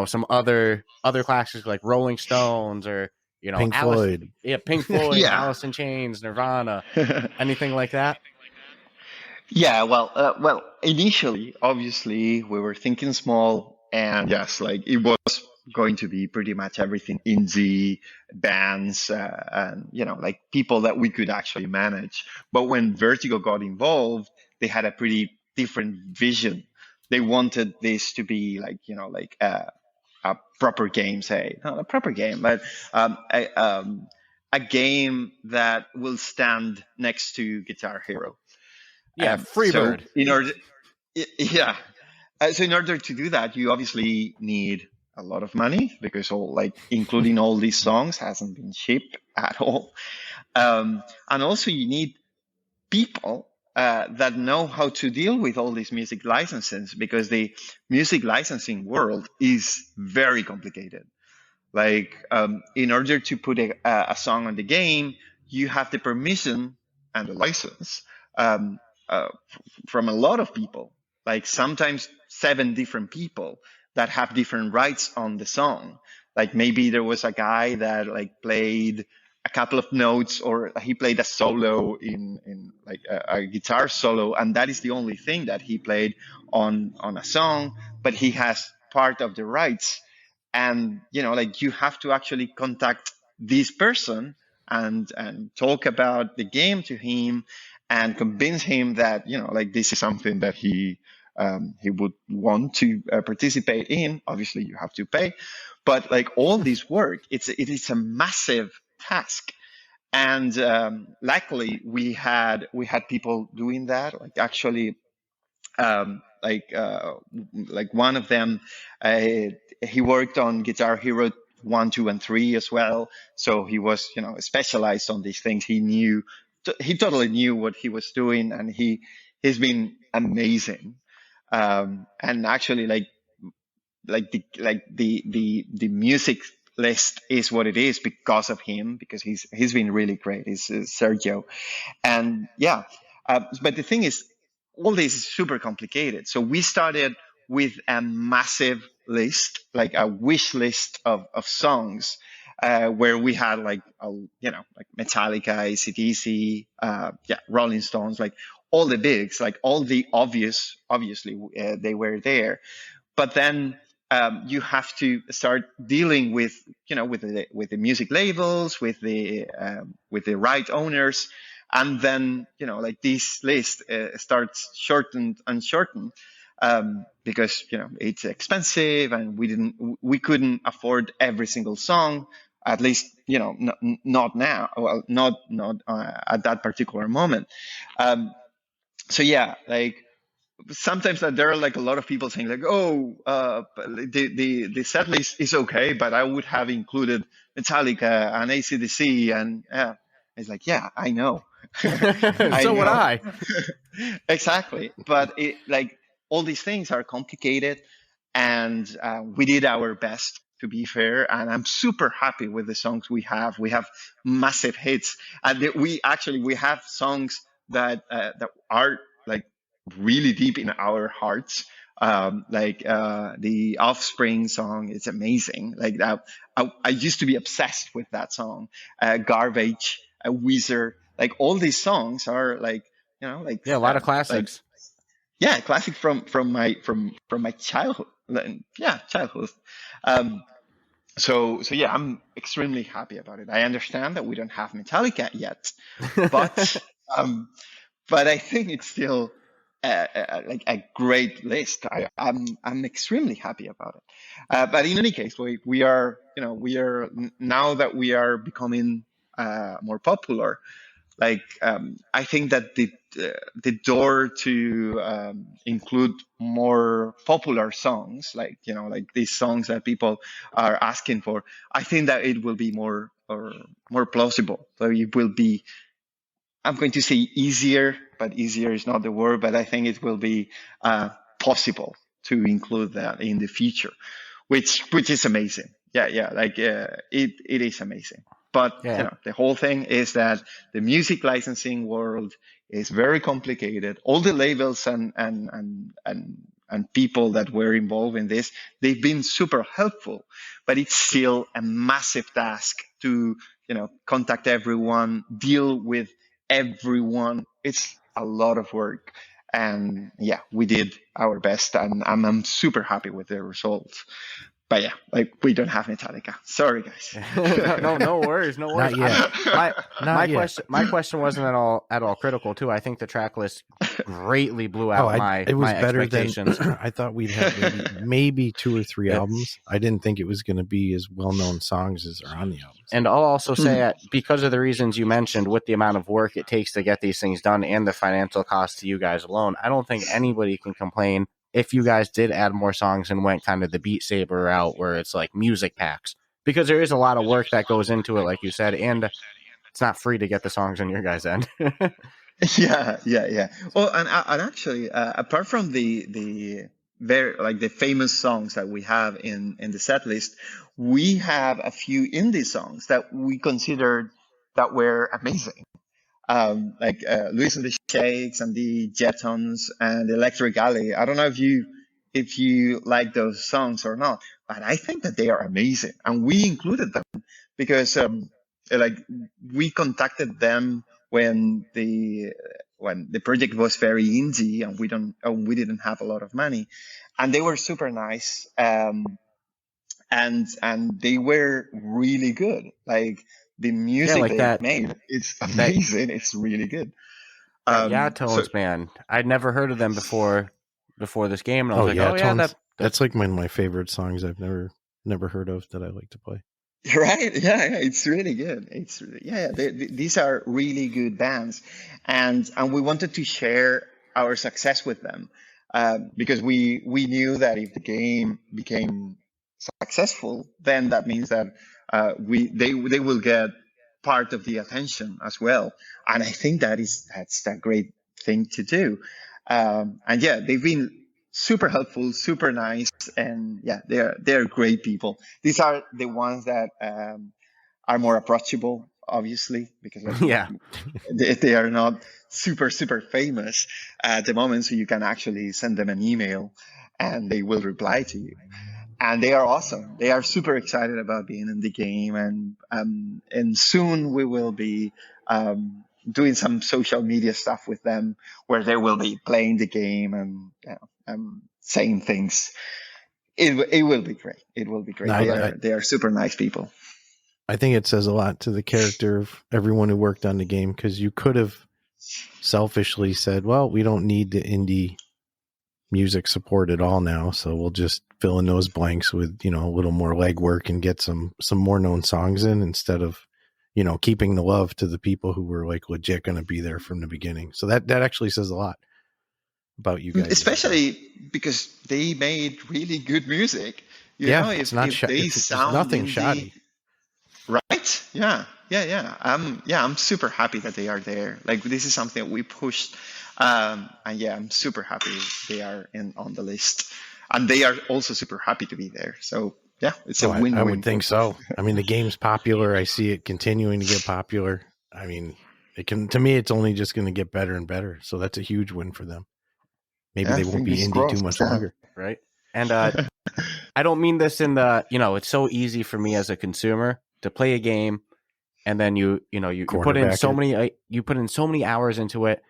some other classics like Rolling Stones or Pink Floyd. Pink Floyd, Yeah. Alice in Chains, Nirvana, anything like that? Yeah, well, initially, obviously, we were thinking small, and yes, like it was going to be pretty much everything indie bands, and like people that we could actually manage. But when Vertigo got involved, they had a pretty different vision. They wanted this to be like, a proper game, say, not a proper game, but a game that will stand next to Guitar Hero. Yeah, Freebird. So in order, yeah. So in order to do that, you obviously need a lot of money, because including all these songs hasn't been shipped at all. And also you need people that know how to deal with all these music licenses, because the music licensing world is very complicated. Like in order to put a song on the game, you have the permission and the license from a lot of people, like sometimes 7 different people that have different rights on the song. Like maybe there was a guy that like played a couple of notes, or he played a solo in like a guitar solo, and that is the only thing that he played on a song, but he has part of the rights. And like you have to actually contact this person and talk about the game to him and convince him that like this is something that he would want to participate in. Obviously you have to pay, but like all this work, it is a massive task. And luckily we had people doing that, like actually like one of them, he worked on Guitar Hero 1, 2, and 3 as well. So he was, specialized on these things. He totally knew what he was doing, and he's been amazing. And actually, the music list is what it is because of him, because he's been really great. He's Sergio, and yeah. But the thing is, all this is super complicated. So we started with a massive list, like a wish list of songs, where we had like Metallica, AC/DC, Rolling Stones, like all the bigs, like all the obviously they were there. But then you have to start dealing with with the music labels, with the right owners. And then, like this list starts shortened and shortened because, it's expensive, and we couldn't afford every single song, at least, not now, well, not at that particular moment. So yeah, like sometimes there are like a lot of people saying like, oh, the set list is okay, but I would have included Metallica and AC/DC, and it's like, yeah, I know. So would I. Exactly. But like all these things are complicated, and we did our best, to be fair. And I'm super happy with the songs we have. We have massive hits, and we have songs that are like really deep in our hearts. Like the Offspring song is amazing. Like I used to be obsessed with that song. Garbage, Weezer. Like all these songs are like, a lot of classics. Yeah, classic from my childhood. Yeah, childhood. Um, so yeah, I'm extremely happy about it. I understand that we don't have Metallica yet, but um, but I think it's still like a great list. I'm extremely happy about it. But in any case, we are, now that we are becoming more popular. Like I think that the door to include more popular songs, like these songs that people are asking for, I think that it will be more plausible. So it will be, I'm going to say easier, but easier is not the word, but I think it will be possible to include that in the future, which is amazing. Yeah, like it is amazing. But Yeah. the whole thing is that the music licensing world is very complicated. All the labels and people that were involved in this, they've been super helpful, but it's still a massive task to contact everyone, deal with everyone. It's a lot of work. And yeah, we did our best, and I'm super happy with the results. But yeah, like we don't have Metallica. Sorry, guys. No worries, no worries. Not yet. My question wasn't at all critical too. I think the track list greatly blew out it was my better expectations. than I thought we'd have maybe 2 or 3 albums. I didn't think it was going to be as well-known songs as are on the albums. And I'll also say, because of the reasons you mentioned, with the amount of work it takes to get these things done and the financial cost to you guys alone, I don't think anybody can complain if you guys did add more songs and went kind of the Beat Saber route where it's like music packs, because there is a lot of work that goes into it, like you said, and it's not free to get the songs on your guys' end. Yeah. Well, and actually, apart from the very like the famous songs that we have in the set list, we have a few indie songs that we considered that were amazing. Like Luis and the Shakes and the Jetons and Electric Alley. I don't know if you like those songs or not, but I think that they are amazing, and we included them because like we contacted them when the project was very indie and we didn't have a lot of money, and they were super nice. And they were really good. Like the music like they that made, it's amazing. It's really good. Tones, man. I'd never heard of them before this game, and I was Tones, that's like one of my favorite songs I've never heard of that I like to play. Right? Yeah, it's really good. These are really good bands, and we wanted to share our success with them because we knew that if the game became successful, then that means that they will get part of the attention as well. And I think that's a great thing to do. And yeah, they've been super helpful, super nice, and yeah, they're great people. These are the ones that are more approachable, obviously, because they are not super famous at the moment, so you can actually send them an email and they will reply to you. And they are awesome. They are super excited about being in the game, and soon we will be doing some social media stuff with them, where they will be playing the game and saying things. It will be great. It will be great. They are super nice people. I think it says a lot to the character of everyone who worked on the game, because you could have selfishly said, well, we don't need the indie music support at all now, so we'll just fill in those blanks with a little more legwork and get some more known songs in, instead of keeping the love to the people who were like legit going to be there from the beginning. So that actually says a lot about you guys, especially because they made really good music. It's nothing shoddy, right? I'm super happy that they are there. Like, this is something that we pushed. And yeah, I'm super happy they are on the list, and they are also super happy to be there. So yeah, it's a win-win. I would think so. I mean, the game's popular. I see it continuing to get popular. I mean, to me, it's only just going to get better and better. So that's a huge win for them. Maybe they won't be indie too much longer. Right. And I don't mean this in the, it's so easy for me as a consumer to play a game, and then you put in so many hours into it,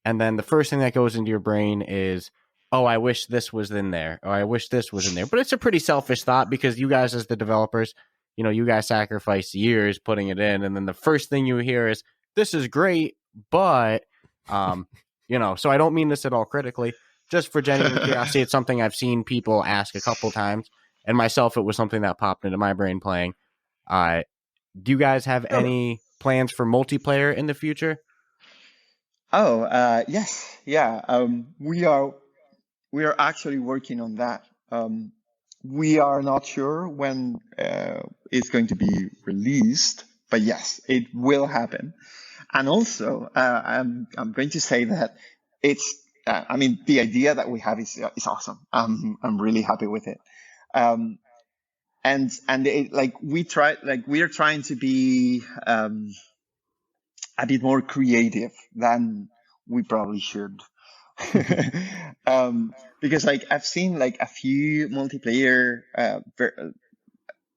and then the first thing that goes into your brain is, oh, I wish this was in there, or I wish this was in there. But it's a pretty selfish thought because you guys, as the developers, you guys sacrifice years putting it in, and then the first thing you hear is, this is great, but, so I don't mean this at all critically. Just for genuine curiosity, it's something I've seen people ask a couple times, and myself, it was something that popped into my brain playing. Do you guys have any plans for multiplayer in the future? Oh, yes, yeah. We are actually working on that. We are not sure when it's going to be released, but yes, it will happen. And also, I'm going to say that it's. The idea that we have is awesome. I'm really happy with it. And it, we are trying to be a bit more creative than we probably should. Because I've seen a few multiplayer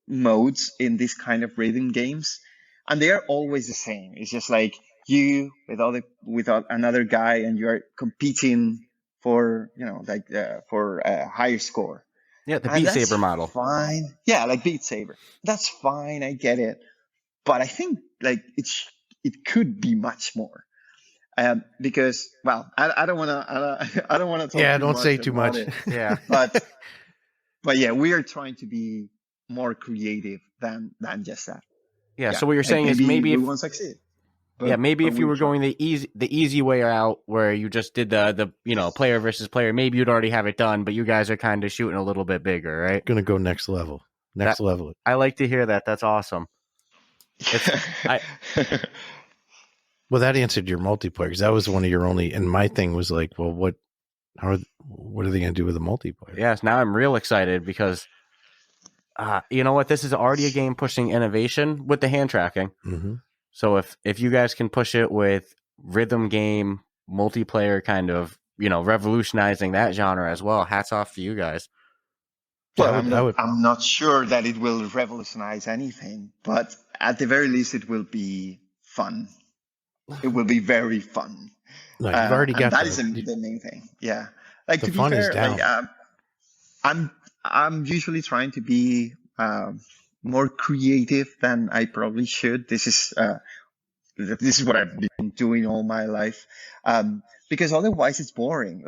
modes in this kind of rhythm games, and they are always the same. It's just you with another guy, and you are competing for for a higher score. Yeah, the Beat Saber model. Fine. Yeah, like Beat Saber. That's fine. I get it. But I think it could be much more. Because I don't want to talk. Yeah, too don't much say too much. Yeah. But yeah, we are trying to be more creative than just that. Yeah. So what you're saying is maybe we won't succeed. Maybe if you were going the easy way out, where you just did the player versus player, maybe you'd already have it done, but you guys are kind of shooting a little bit bigger, right? Gonna go next level. Level. I like to hear that. That's awesome. Well, that answered your multiplayer, because that was one of your only. And my thing was what are they gonna do with the multiplayer? Yes, now I'm real excited because, you know what? This is already a game pushing innovation with the hand tracking. Mm-hmm. So if you guys can push it with rhythm game multiplayer, kind of revolutionizing that genre as well, hats off to you guys. Well, I'm not sure that it will revolutionize anything, but at the very least, it will be fun. It will be very fun. No, you've already got that. Is the main thing. Yeah, the to be fun fair, is down. I'm usually trying to be more creative than I probably should. This is what I've been doing all my life, because otherwise it's boring.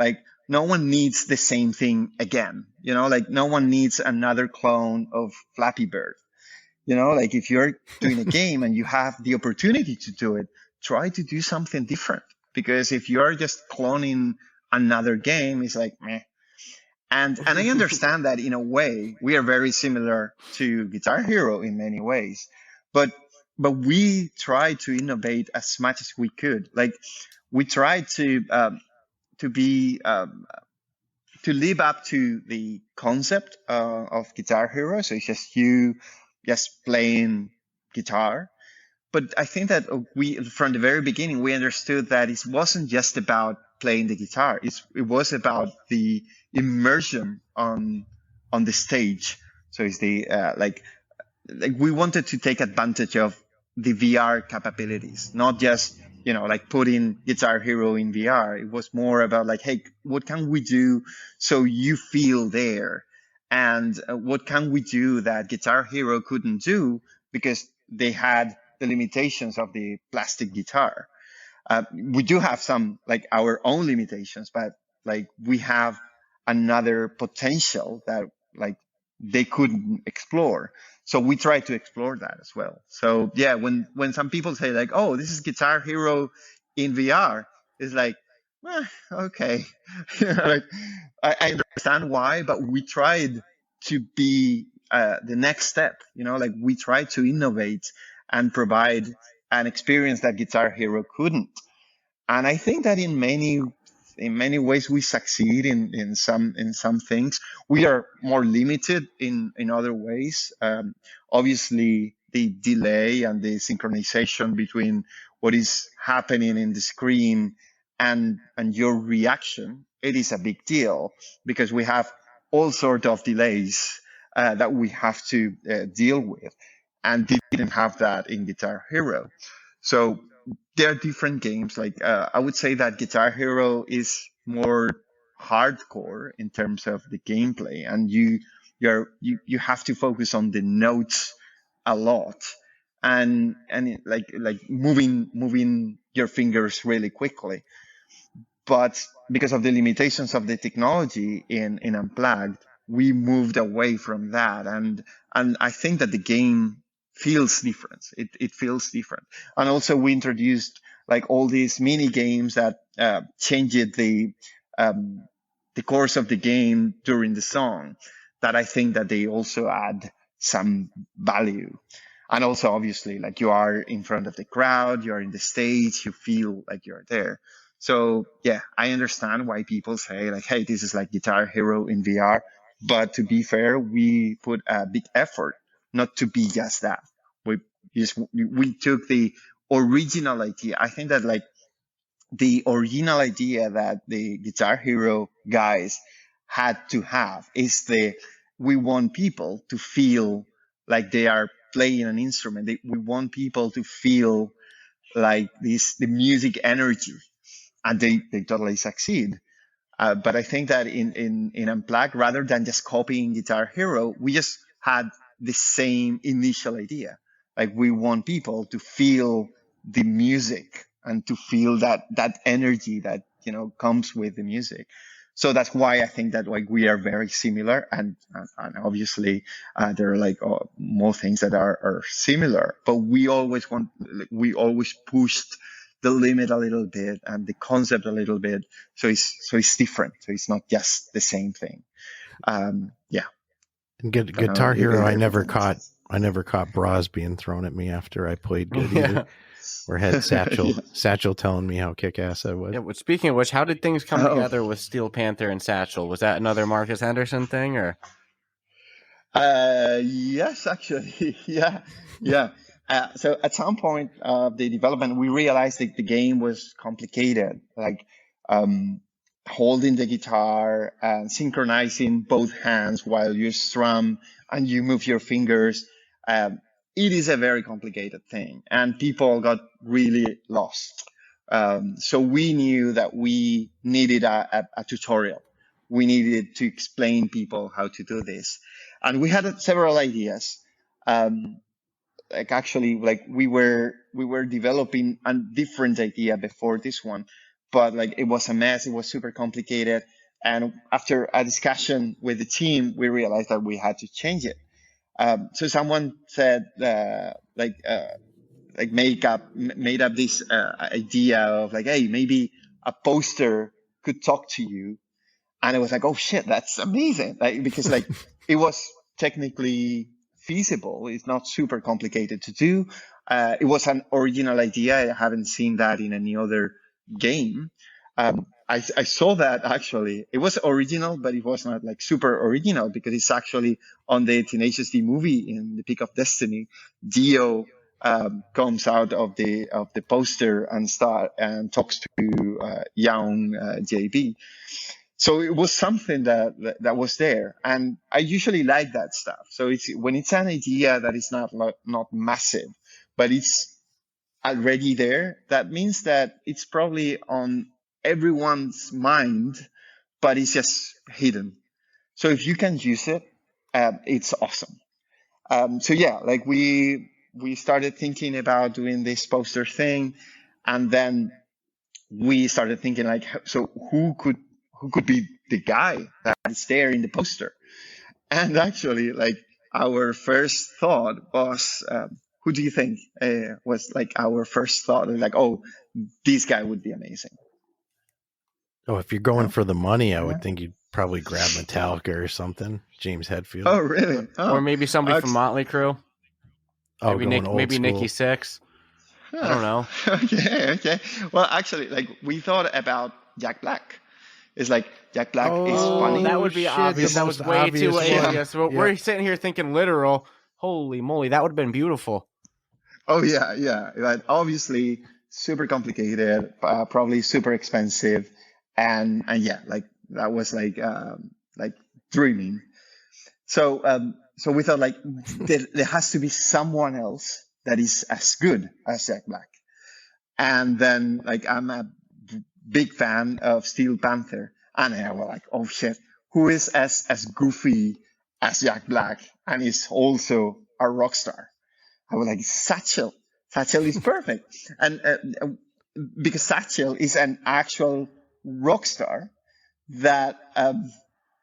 No one needs the same thing again. No one needs another clone of Flappy Bird. If you're doing a game and you have the opportunity to do it, try to do something different. Because if you're just cloning another game, it's meh. And I understand that in a way we are very similar to Guitar Hero in many ways, but we try to innovate as much as we could. We tried to live up to the concept of Guitar Hero. So it's just you just playing guitar. But I think that from the very beginning, we understood that it wasn't just about playing the guitar. It was about the immersion on the stage. So it's the we wanted to take advantage of the VR capabilities, not just putting Guitar Hero in VR. It was more about hey, what can we do so you feel there, and what can we do that Guitar Hero couldn't do because they had the limitations of the plastic guitar. We do have some our own limitations, but we have another potential that they couldn't explore. So we try to explore that as well. So yeah, when some people say oh, this is Guitar Hero in VR, it's okay. I understand why, but we tried to be the next step. We tried to innovate and provide an experience that Guitar Hero couldn't. And I think that in many ways we succeed in some things. We are more limited in other ways. Obviously, the delay and the synchronization between what is happening in the screen and your reaction, it is a big deal because we have all sorts of delays that we have to deal with. And they didn't have that in Guitar Hero. So there are different games. Like I would say that Guitar Hero is more hardcore in terms of the gameplay, and you have to focus on the notes a lot, and like moving your fingers really quickly. But because of the limitations of the technology in Unplugged, we moved away from that, and I think that the game feels different. It feels different, and also we introduced like all these mini games that changed the course of the game during the song. That I think that they also add some value. And also, obviously, like you are in front of the crowd, you're in the stage, you feel like you're there. So yeah, I understand why people say like, hey, this is like Guitar Hero in VR. But to be fair, we put a big effort not to be just that. We took the original idea. I think that like the original idea that the Guitar Hero guys had to have is we want people to feel like they are playing an instrument. We want people to feel like the music energy, and they totally succeed. But I think that in Unplugged, rather than just copying Guitar Hero, we just had the same initial idea. Like we want people to feel the music and to feel that energy that comes with the music. So that's why I think that like we are very similar, and obviously there are like more things that are similar. But we always pushed the limit a little bit and the concept a little bit, so it's different. So it's not just the same thing. Yeah. And Guitar Hero, I never caught bras being thrown at me after I played good either. Or had Satchel telling me how kick-ass I was. Yeah, well, speaking of which, how did things come together with Steel Panther and Satchel? Was that another Marcus Henderson thing, or? Yes, actually, yeah. So at some point of the development, we realized that the game was complicated, like holding the guitar and synchronizing both hands while you strum and you move your fingers. It is a very complicated thing, and people got really lost. So we knew that we needed a tutorial. We needed to explain people how to do this. And we had several ideas. Like we were developing a different idea before this one, but like it was a mess. It was super complicated. And after a discussion with the team, we realized that we had to change it. So someone said, made up this idea of like, hey, maybe a poster could talk to you. And I was like, oh shit, that's amazing. Like, because like it was technically feasible. It's not super complicated to do. It was an original idea. I haven't seen that in any other game. I saw that actually. It was original, but it was not like super original because it's actually on the Tenacious D movie in The Peak of Destiny. Dio comes out of the poster and talks to young JB. So it was something that was there, and I usually like that stuff. So when it's an idea that is not massive, but it's already there, that means that it's probably on everyone's mind, but it's just hidden. So if you can use it, it's awesome. So yeah, like we started thinking about doing this poster thing, and then we started thinking like, so who could be the guy that is there in the poster? And actually, like our first thought was, who do you think was like our first thought? Like, oh, this guy would be amazing. Oh, if you're going for the money, I would think you'd probably grab Metallica or something. James Hetfield. Oh, really? Or maybe somebody from Motley Crue. Oh, maybe Nikki Sixx. I don't know. Okay. Well, actually, like we thought about Jack Black. It's like Jack Black is funny. That would be obvious. That was way too obvious. But we're sitting here thinking literal. Holy moly, that would have been beautiful. Oh yeah. But obviously, super complicated, probably super expensive, and yeah, like that was like dreaming. So we thought like there has to be someone else that is as good as Jack Black. And then like I'm a big fan of Steel Panther, and I was like, oh shit, who is as goofy as Jack Black and is also a rock star? I was like, Satchel. Satchel is perfect, and because Satchel is an actual rock star that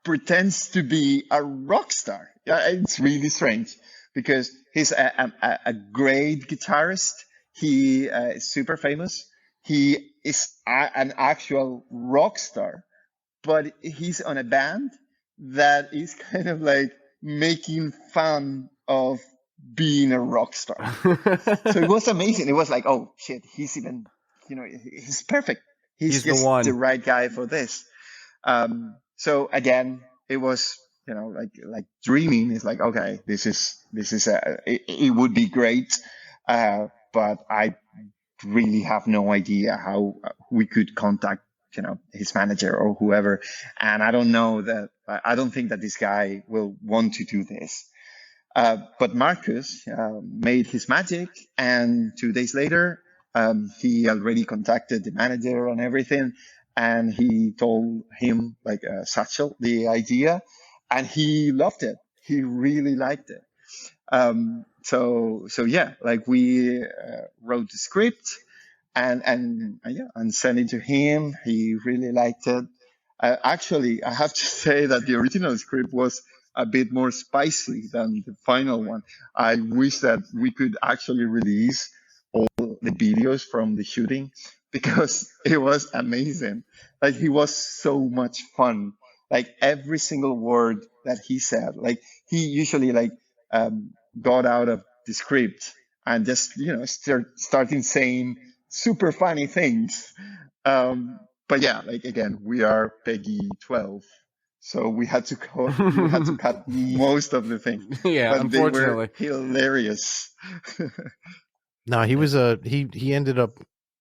pretends to be a rock star. It's really strange because he's a great guitarist. He is super famous. He is an actual rock star, but he's on a band that is kind of like making fun of being a rock star. So it was amazing. It was like, oh shit, he's even, he's perfect. He's the just one. the right guy for this. So again, it was, like dreaming. It's like, okay, this is it would be great, but I really have no idea how we could contact, his manager or whoever, and I don't think that this guy will want to do this. But Marcus made his magic, and 2 days later, he already contacted the manager and everything, and he told him, like, Satchel, the idea, and he loved it. He really liked it. So yeah, like we wrote the script and sent it to him. He really liked it. Actually, I have to say that the original script was a bit more spicy than the final one. I wish that we could actually release all the videos from the shooting because it was amazing. Like, he was so much fun. Like, every single word that he said, like, he usually got out of the script and just, starting saying super funny things. But yeah, like, again, we are Peggy 12. So we had to cut most of the things. Yeah, but unfortunately. They were hilarious. No, he was he ended up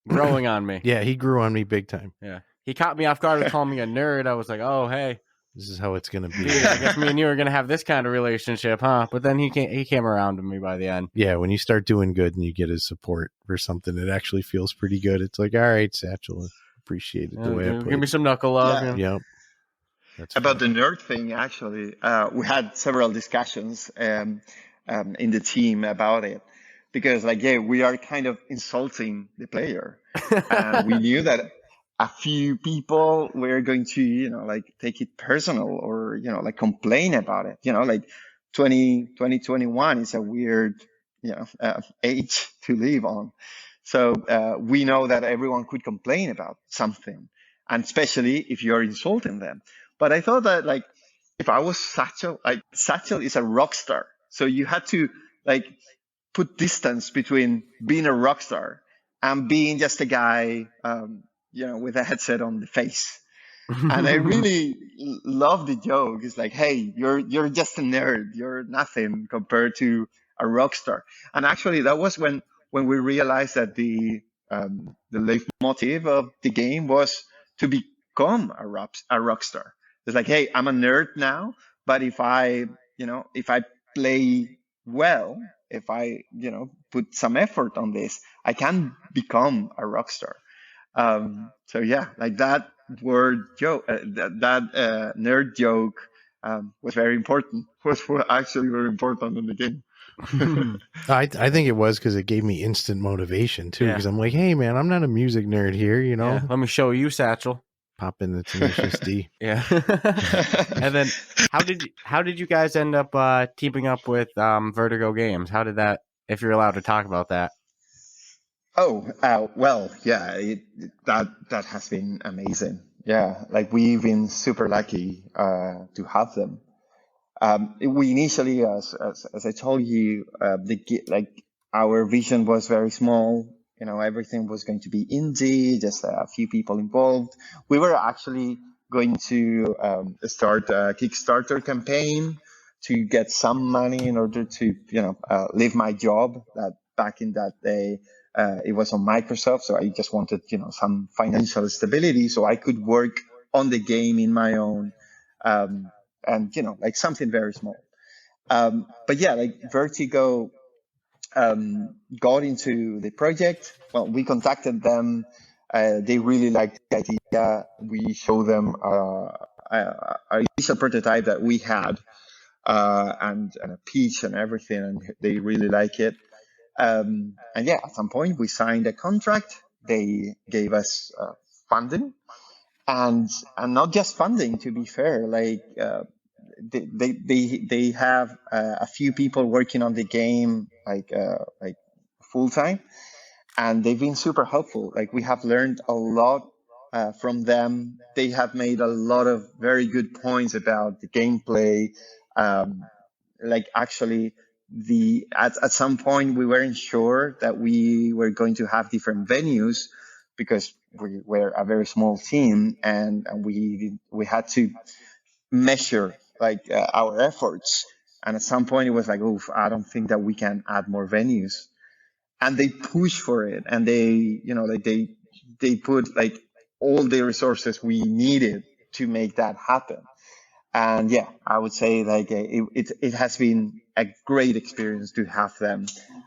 growing on me. Yeah, he grew on me big time. Yeah. He caught me off guard with calling me a nerd. I was like, oh, hey. This is how it's going to be. I guess me and you are going to have this kind of relationship, huh? But then he came around to me by the end. Yeah, when you start doing good and you get his support for something, it actually feels pretty good. It's like, all right, Satchel, appreciate it the way I played. Give me some knuckle love. Yep. That's about fun. The nerd thing, actually, we had several discussions in the team about it. Because, we are kind of insulting the player. We knew that a few people were going to, take it personal or, complain about it. 2021 is a weird, age to live on. So we know that everyone could complain about something, and especially if you're insulting them. But I thought that, if I was Satchel, Satchel is a rock star. So you had to, put distance between being a rock star and being just a guy, with a headset on the face. And I really love the joke. It's like, hey, you're just a nerd. You're nothing compared to a rock star. And actually, that was when we realized that the leitmotif of the game was to become a rock star. It's like, hey, I'm a nerd now, but if I play well, if I, put some effort on this, I can become a rock star. So yeah, that word joke, that nerd joke was very important. Was actually very important in the game. I think it was because it gave me instant motivation too. Because I'm like, hey man, I'm not a music nerd here, Yeah. Let me show you, Satchel. Pop in the Tenacious D. Yeah. And then how did you guys end up teaming up with Vertigo Games? How did that, if you're allowed to talk about that? Oh, well, yeah, that has been amazing. Yeah, we've been super lucky to have them. We initially, as I told you, our vision was very small. Everything was going to be indie, just a few people involved. We were actually going to start a Kickstarter campaign to get some money in order to, leave my job. That back in that day, it was on Microsoft, so I just wanted, some financial stability so I could work on the game in my own, and something very small. But yeah, Vertigo got into the project, well, we contacted them. They really liked the idea. We showed them a initial prototype that we had, and a pitch and everything, and they really like it. And yeah, at some point we signed a contract. They gave us funding, and not just funding. To be fair, like they have a few people working on the game, like full time, and they've been super helpful. Like we have learned a lot from them. They have made a lot of very good points about the gameplay. Like actually, at some point we weren't sure that we were going to have different venues because we were a very small team, and we had to measure like our efforts. And at some point it was like, oh, I don't think that we can add more venues. And they push for it, and they put like all the resources we needed to make that happen. And yeah, I would say like it has been a great experience to have them.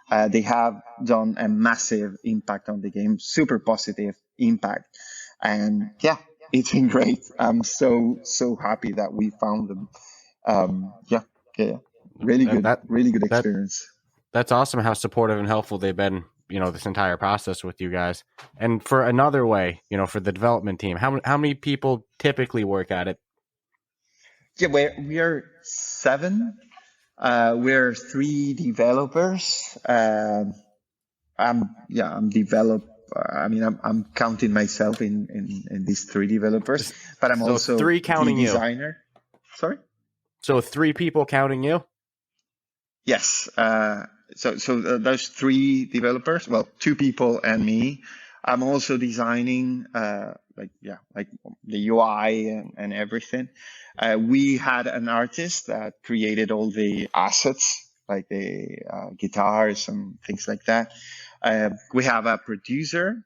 They have done a massive impact on the game, super positive impact. And yeah, it's been great. I'm so happy that we found them. Yeah, really good, really good experience. That's awesome how supportive and helpful they've been, this entire process with you guys. And for Anotherway, for the development team, how many people typically work at it? Yeah, we are 7. We're 3 developers. I'm counting myself in these 3 developers, but I'm so also 3 counting the designer. You. Sorry. So 3 people counting you? Yes. So those 3 developers. Well, 2 people and me. I'm also designing, like the UI and everything. We had an artist that created all the assets, like the guitars and things like that. We have a producer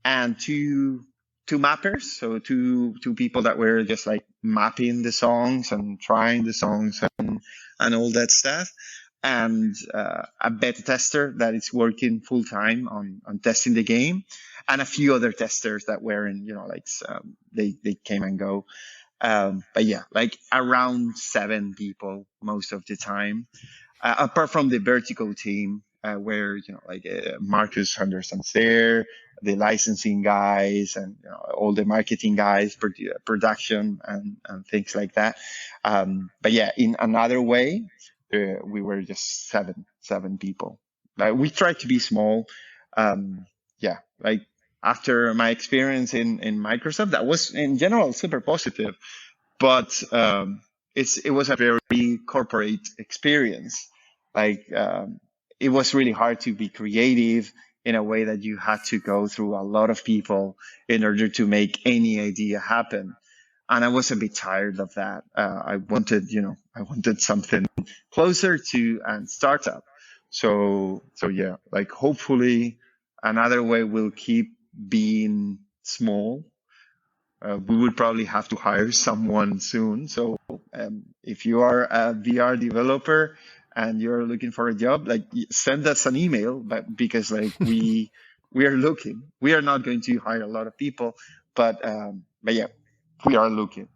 and two mappers, so two people that were just like mapping the songs and trying the songs and all that stuff. And a beta tester that is working full time on testing the game, and a few other testers that were in, they came and go. But yeah, like around 7 people most of the time, apart from the Vertigo team, where Marcus Henderson's there, the licensing guys, and all the marketing guys, production and things like that. But yeah, in Anotherway, we were just seven people. Like we tried to be small. Like after my experience in Microsoft, that was in general super positive, but it was a very corporate experience. Like it was really hard to be creative in a way that you had to go through a lot of people in order to make any idea happen. And I was a bit tired of that. I wanted something closer to a startup. So yeah, like hopefully Anotherway will keep being small. We would probably have to hire someone soon. So if you are a VR developer and you're looking for a job, like send us an email, because like we are looking. We are not going to hire a lot of people, but yeah, we are looking.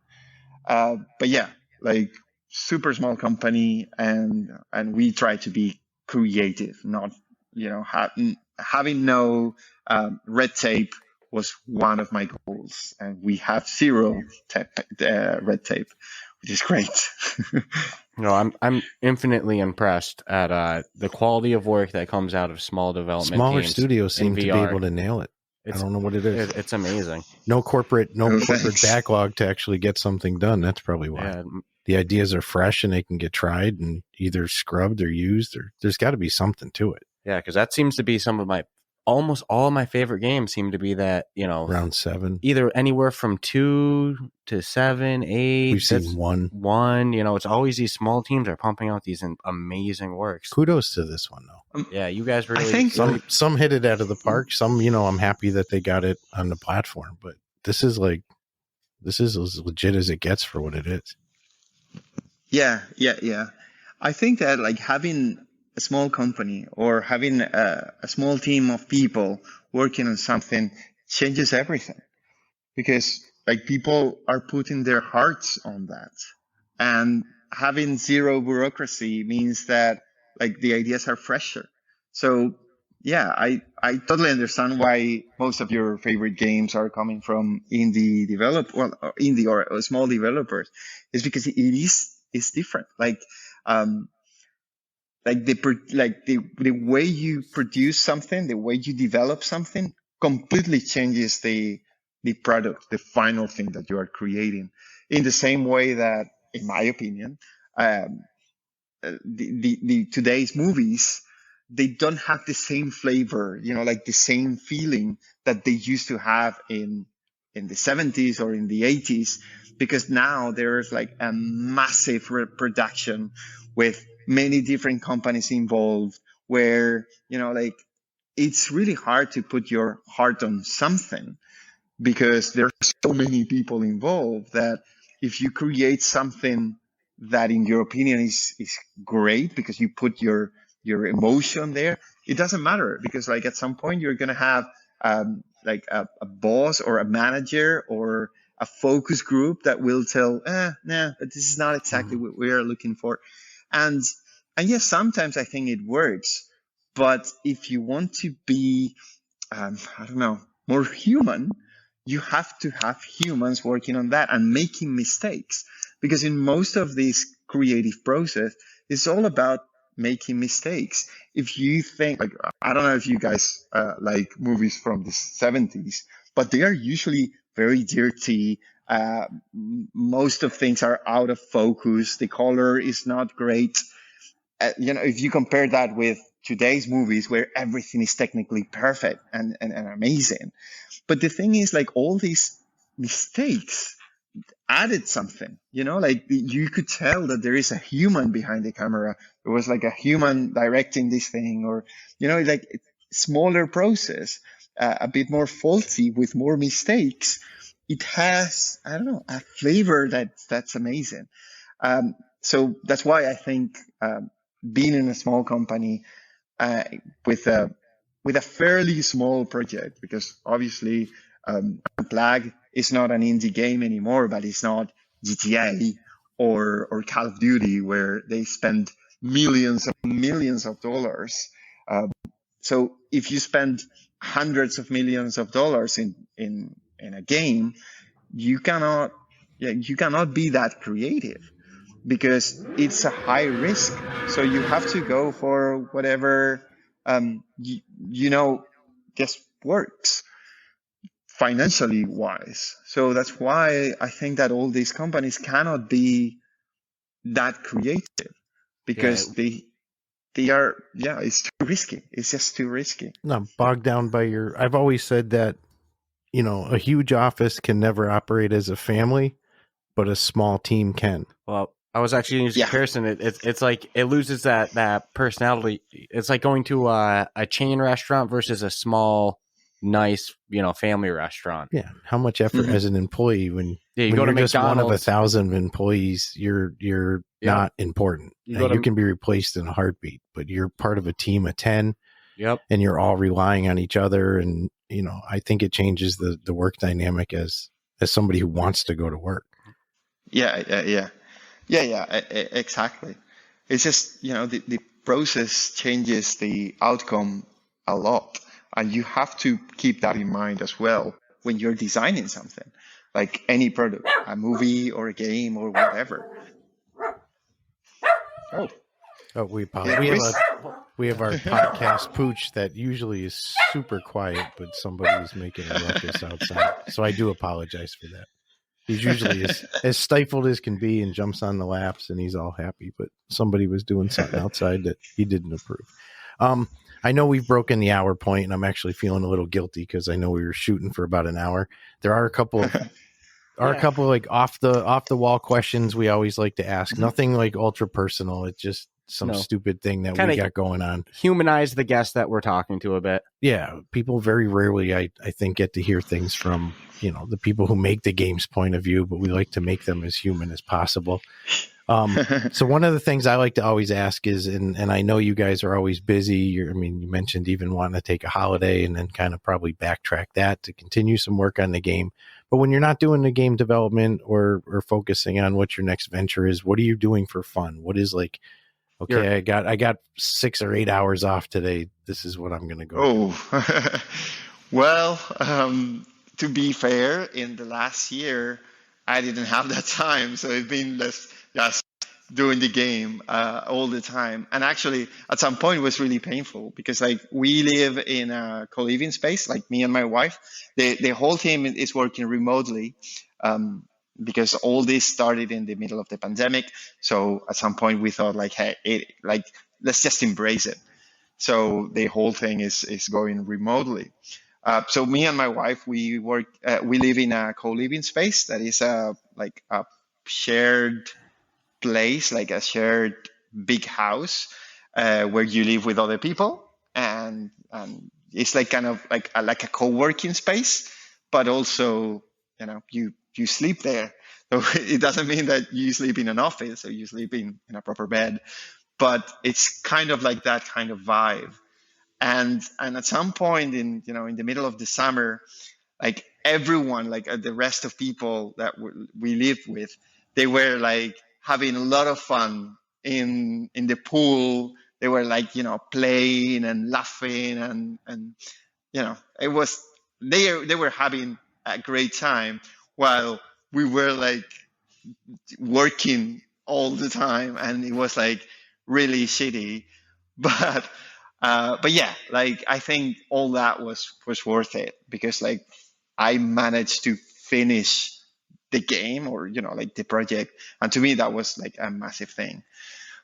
But yeah, like super small company, and we try to be creative, not having no red tape was one of my goals, and we have 0 red tape, which is great. I'm infinitely impressed at the quality of work that comes out of small development Smaller teams. studios seem to be able to nail it. I don't know what it is. It's amazing. No corporate backlog to actually get something done. That's probably why. Yeah. The ideas are fresh and they can get tried and either scrubbed or used, or there's got to be something to it. Yeah, because that seems to be some of almost all of my favorite games seem to be that, around 7, either anywhere from 2 to 7, 8. We've seen 1. It's always these small teams are pumping out these amazing works. Kudos to this one though. Yeah, you guys really. I think some hit it out of the park. Some, I'm happy that they got it on the platform, but this is as legit as it gets for what it is. Yeah. I think that like having a small company or having a small team of people working on something changes everything, because like people are putting their hearts on that, and having zero bureaucracy means that like the ideas are fresher. So yeah, I totally understand why most of your favorite games are coming from indie or small developers. It's because it's different. The way you produce something, the way you develop something completely changes the product, the final thing that you are creating. In the same way that, in my opinion, the today's movies, they don't have the same flavor, like the same feeling that they used to have in the 70s or in the 80s, because now there's like a massive production with many different companies involved, where like it's really hard to put your heart on something, because there's so many people involved that if you create something that in your opinion is great because you put your emotion there, it doesn't matter, because like at some point you're going to have like a boss or a manager or a focus group that will tell, nah, but this is not exactly what we are looking for. And yes, sometimes I think it works, but if you want to be I don't know, more human, you have to have humans working on that and making mistakes, because in most of this creative process, it's all about making mistakes. If you think, like, I don't know if you guys like movies from the 70s, but they are usually very dirty. Most of things are out of focus. The color is not great. If you compare that with today's movies where everything is technically perfect and amazing. But the thing is, like, all these mistakes added something, like you could tell that there is a human behind the camera. There was like a human directing this thing, or, like smaller process, a bit more faulty with more mistakes. It has, I don't know, a flavor that's amazing. So that's why I think being in a small company with a fairly small project, because obviously Unplugged is not an indie game anymore, but it's not GTA or Call of Duty where they spend millions and millions of dollars. So if you spend hundreds of millions of dollars in a game, you cannot be that creative, because it's a high risk. So you have to go for whatever just works financially wise. So that's why I think that all these companies cannot be that creative, because they are, it's too risky. It's just too risky. No, bogged down by I've always said that, a huge office can never operate as a family, but a small team can. Well, I was actually using comparison. It's like it loses that personality. It's like going to a chain restaurant versus a small, nice, family restaurant. Yeah. How much effort as an employee when you go to you're just one of 1,000 employees, you're not important. You can be replaced in a heartbeat, but you're part of a team of 10. Yep. And you're all relying on each other. And, I think it changes the work dynamic as somebody who wants to go to work. Yeah, exactly. It's just, the process changes the outcome a lot. And you have to keep that in mind as well when you're designing something, like any product, a movie or a game or whatever. Oh, we apologize. We have our podcast Pooch that usually is super quiet, but somebody's making a ruckus outside. So I do apologize for that. He's usually as stifled as can be and jumps on the laps and he's all happy, but somebody was doing something outside that he didn't approve. I know we've broken the hour point and I'm actually feeling a little guilty because I know we were shooting for about an hour. There are a couple of like off the wall questions we always like to ask. Nothing like ultra personal. It's just some stupid thing that we got going on. Humanize the guest that we're talking to a bit. Yeah. People very rarely, I think, get to hear things from, the people who make the game's point of view, but we like to make them as human as possible. So one of the things I like to always ask is, and I know you guys are always busy. You mentioned even wanting to take a holiday and then kind of probably backtrack that to continue some work on the game. But when you're not doing the game development or focusing on what your next venture is, what are you doing for fun? What is like, okay, I got 6 or 8 hours off today. This is what I'm going to go do. Well, to be fair, in the last year, I didn't have that time. So it's been just doing the game all the time. And actually, at some point, it was really painful because like we live in a co-living space, like me and my wife. The whole team is working remotely because all this started in the middle of the pandemic. So at some point, we thought like, hey, let's just embrace it. So the whole thing is going remotely. So me and my wife, we live in a co-living space that is like a shared place, like a shared big house where you live with other people, and it's like kind of like a co-working space, but also you sleep there. So it doesn't mean that you sleep in an office or you sleep in a proper bed, but it's kind of like that kind of vibe. And at some point in the middle of the summer, like everyone, like the rest of people that we lived with, they were like having a lot of fun in the pool. They were like playing and laughing and it was they were having a great time while we were like working all the time, and it was like really shitty. But yeah, like I think all that was worth it because like I managed to finish the game or like the project, and to me that was like a massive thing.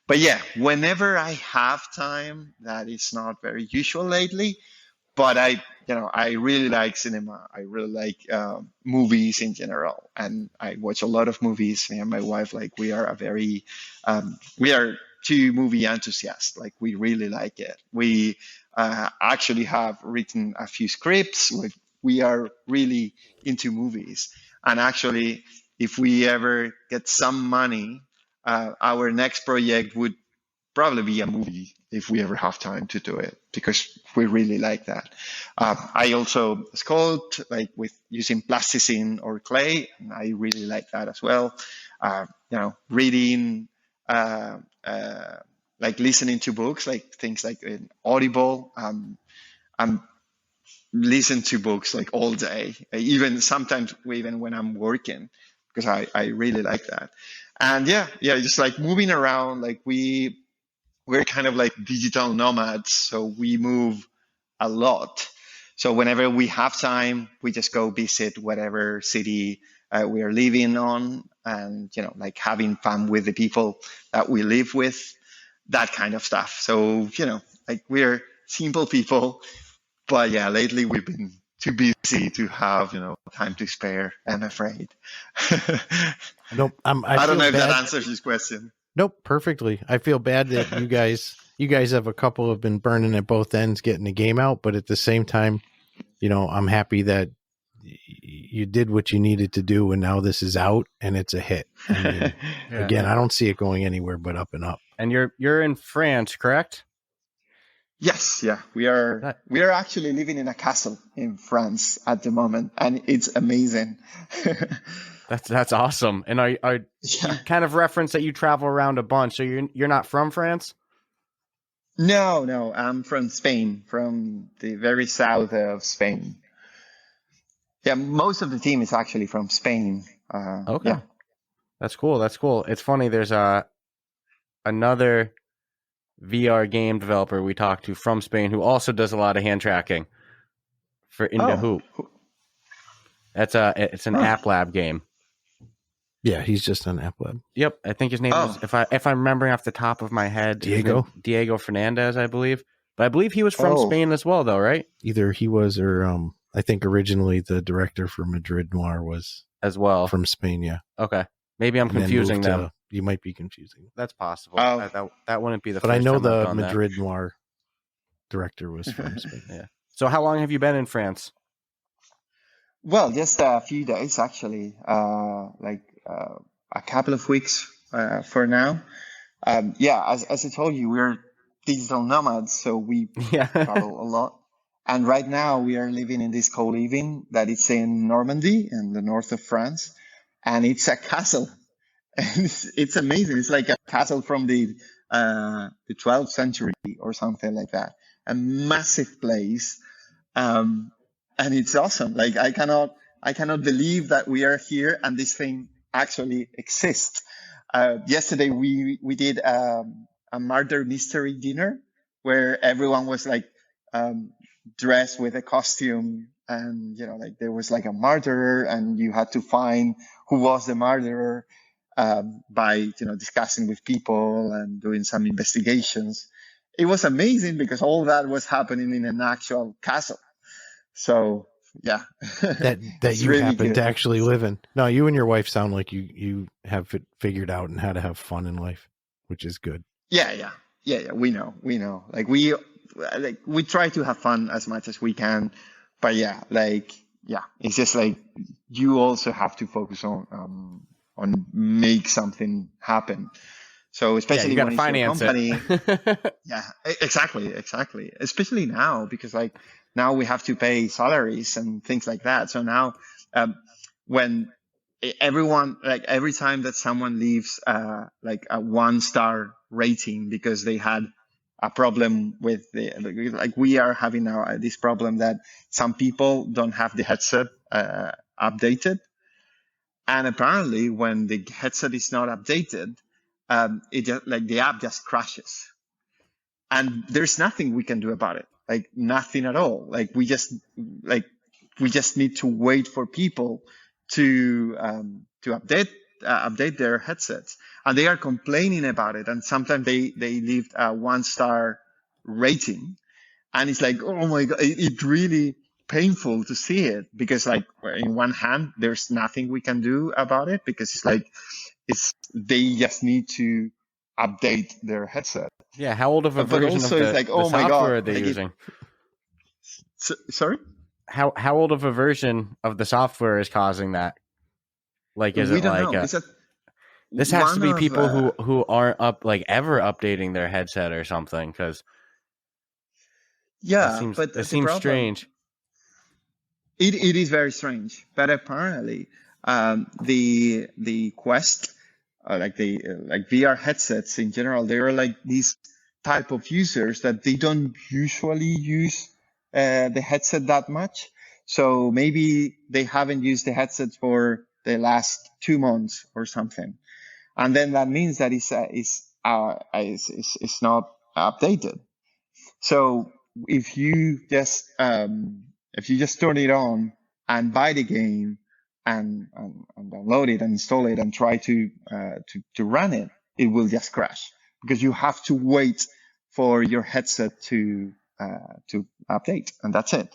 But yeah, whenever I have time, that is not very usual lately, but I really like cinema. I really like movies in general, and I watch a lot of movies. Me and my wife, like we are we are two movie enthusiasts. Like we really like it. We actually have written a few scripts. We are really into movies, and actually, if we ever get some money, our next project would probably be a movie if we ever have time to do it, because we really like that. I also sculpt like with using plasticine or clay, and I really like that as well. Reading, like listening to books, like things like in Audible. I'm listen to books like all day, even sometimes even when I'm working, because I really like that. And yeah, just like moving around, like we're kind of like digital nomads, so we move a lot. So whenever we have time, we just go visit whatever city we are living on, and like having fun with the people that we live with, that kind of stuff. So like we're simple people, but yeah, lately we've been too busy to have time to spare, I'm afraid. Nope. I don't know if that answers this question. Nope, perfectly. I feel bad that you guys have a couple have been burning at both ends getting the game out, but at the same time, I'm happy that you did what you needed to do, and now this is out and it's a hit. Again, I don't see it going anywhere but up and up. And you're in France, correct? Yes, yeah. We are actually living in a castle in France at the moment, and it's amazing. That's awesome. And you kind of reference that you travel around a bunch, so you're not from France? No, I'm from Spain, from the very south of Spain. Yeah, most of the team is actually from Spain. Okay. Yeah. That's cool. It's funny, there's another VR game developer we talked to from Spain who also does a lot of hand tracking for Into Hoop. It's an App Lab game. Yeah, he's just on App Lab. Yep, I think his name is, if I'm remembering off the top of my head, Diego Fernandez, I believe. But I believe he was from Spain as well, though, right? Either he was, or I think originally the director for Madrid Noir was as well from Spain. Yeah. Okay, maybe I'm confusing them. You might be confusing. That's possible. That wouldn't be the. But first I know time I've the done Madrid Noir director was from Spain. Yeah. So how long have you been in France? Well, just a few days actually. A couple of weeks for now. As I told you, we're digital nomads, so we Yeah. travel a lot. And right now we are living in this co-living that it's in Normandy in the north of France, and it's a castle. And it's amazing. It's like a castle from the 12th century or something like that. A massive place, and it's awesome. Like I cannot believe that we are here and this thing actually exists. Yesterday we did a murder mystery dinner where everyone was like dressed with a costume, and like there was like a murderer, and you had to find who was the murderer by discussing with people and doing some investigations. It was amazing because all that was happening in an actual castle. So yeah, that it's you really happen good. to actually live in. No, you and your wife sound like you have it figured out and how to have fun in life, which is good. Yeah. We know. Like we try to have fun as much as we can, but it's just like you also have to focus on make something happen. So especially you when gotta it's your finance company, it. yeah, exactly. Especially now because like now we have to pay salaries and things like that. So now when everyone, like every time that someone leaves like a 1-star rating because they had a problem with like we are having now this problem that some people don't have the headset updated, and apparently when the headset is not updated, it just like the app just crashes, and there's nothing we can do about it, like nothing at all. Like we just need to wait for people to update their headsets, and they are complaining about it, and sometimes they leave a 1-star rating, and it's like, oh my god, it's really painful to see it because like in one hand there's nothing we can do about it because it's like they just need to update their headset. Yeah, how old of a But version also of it's like, the oh my software god, are they like using? Sorry? How old of a version of the software is causing that? Like, is We it don't like know. It's a this has to one be of, people who aren't ever updating their headset or something, because yeah, but that the seems problem, strange. it is very strange. But apparently, the Quest, like VR headsets in general, they are like these type of users that they don't usually use the headset that much. So maybe they haven't used the headset for the last 2 months or something, and then that means that it's not updated. So if you just turn it on and buy the game and download it and install it and try to run it, it will just crash because you have to wait for your headset to update, and that's it.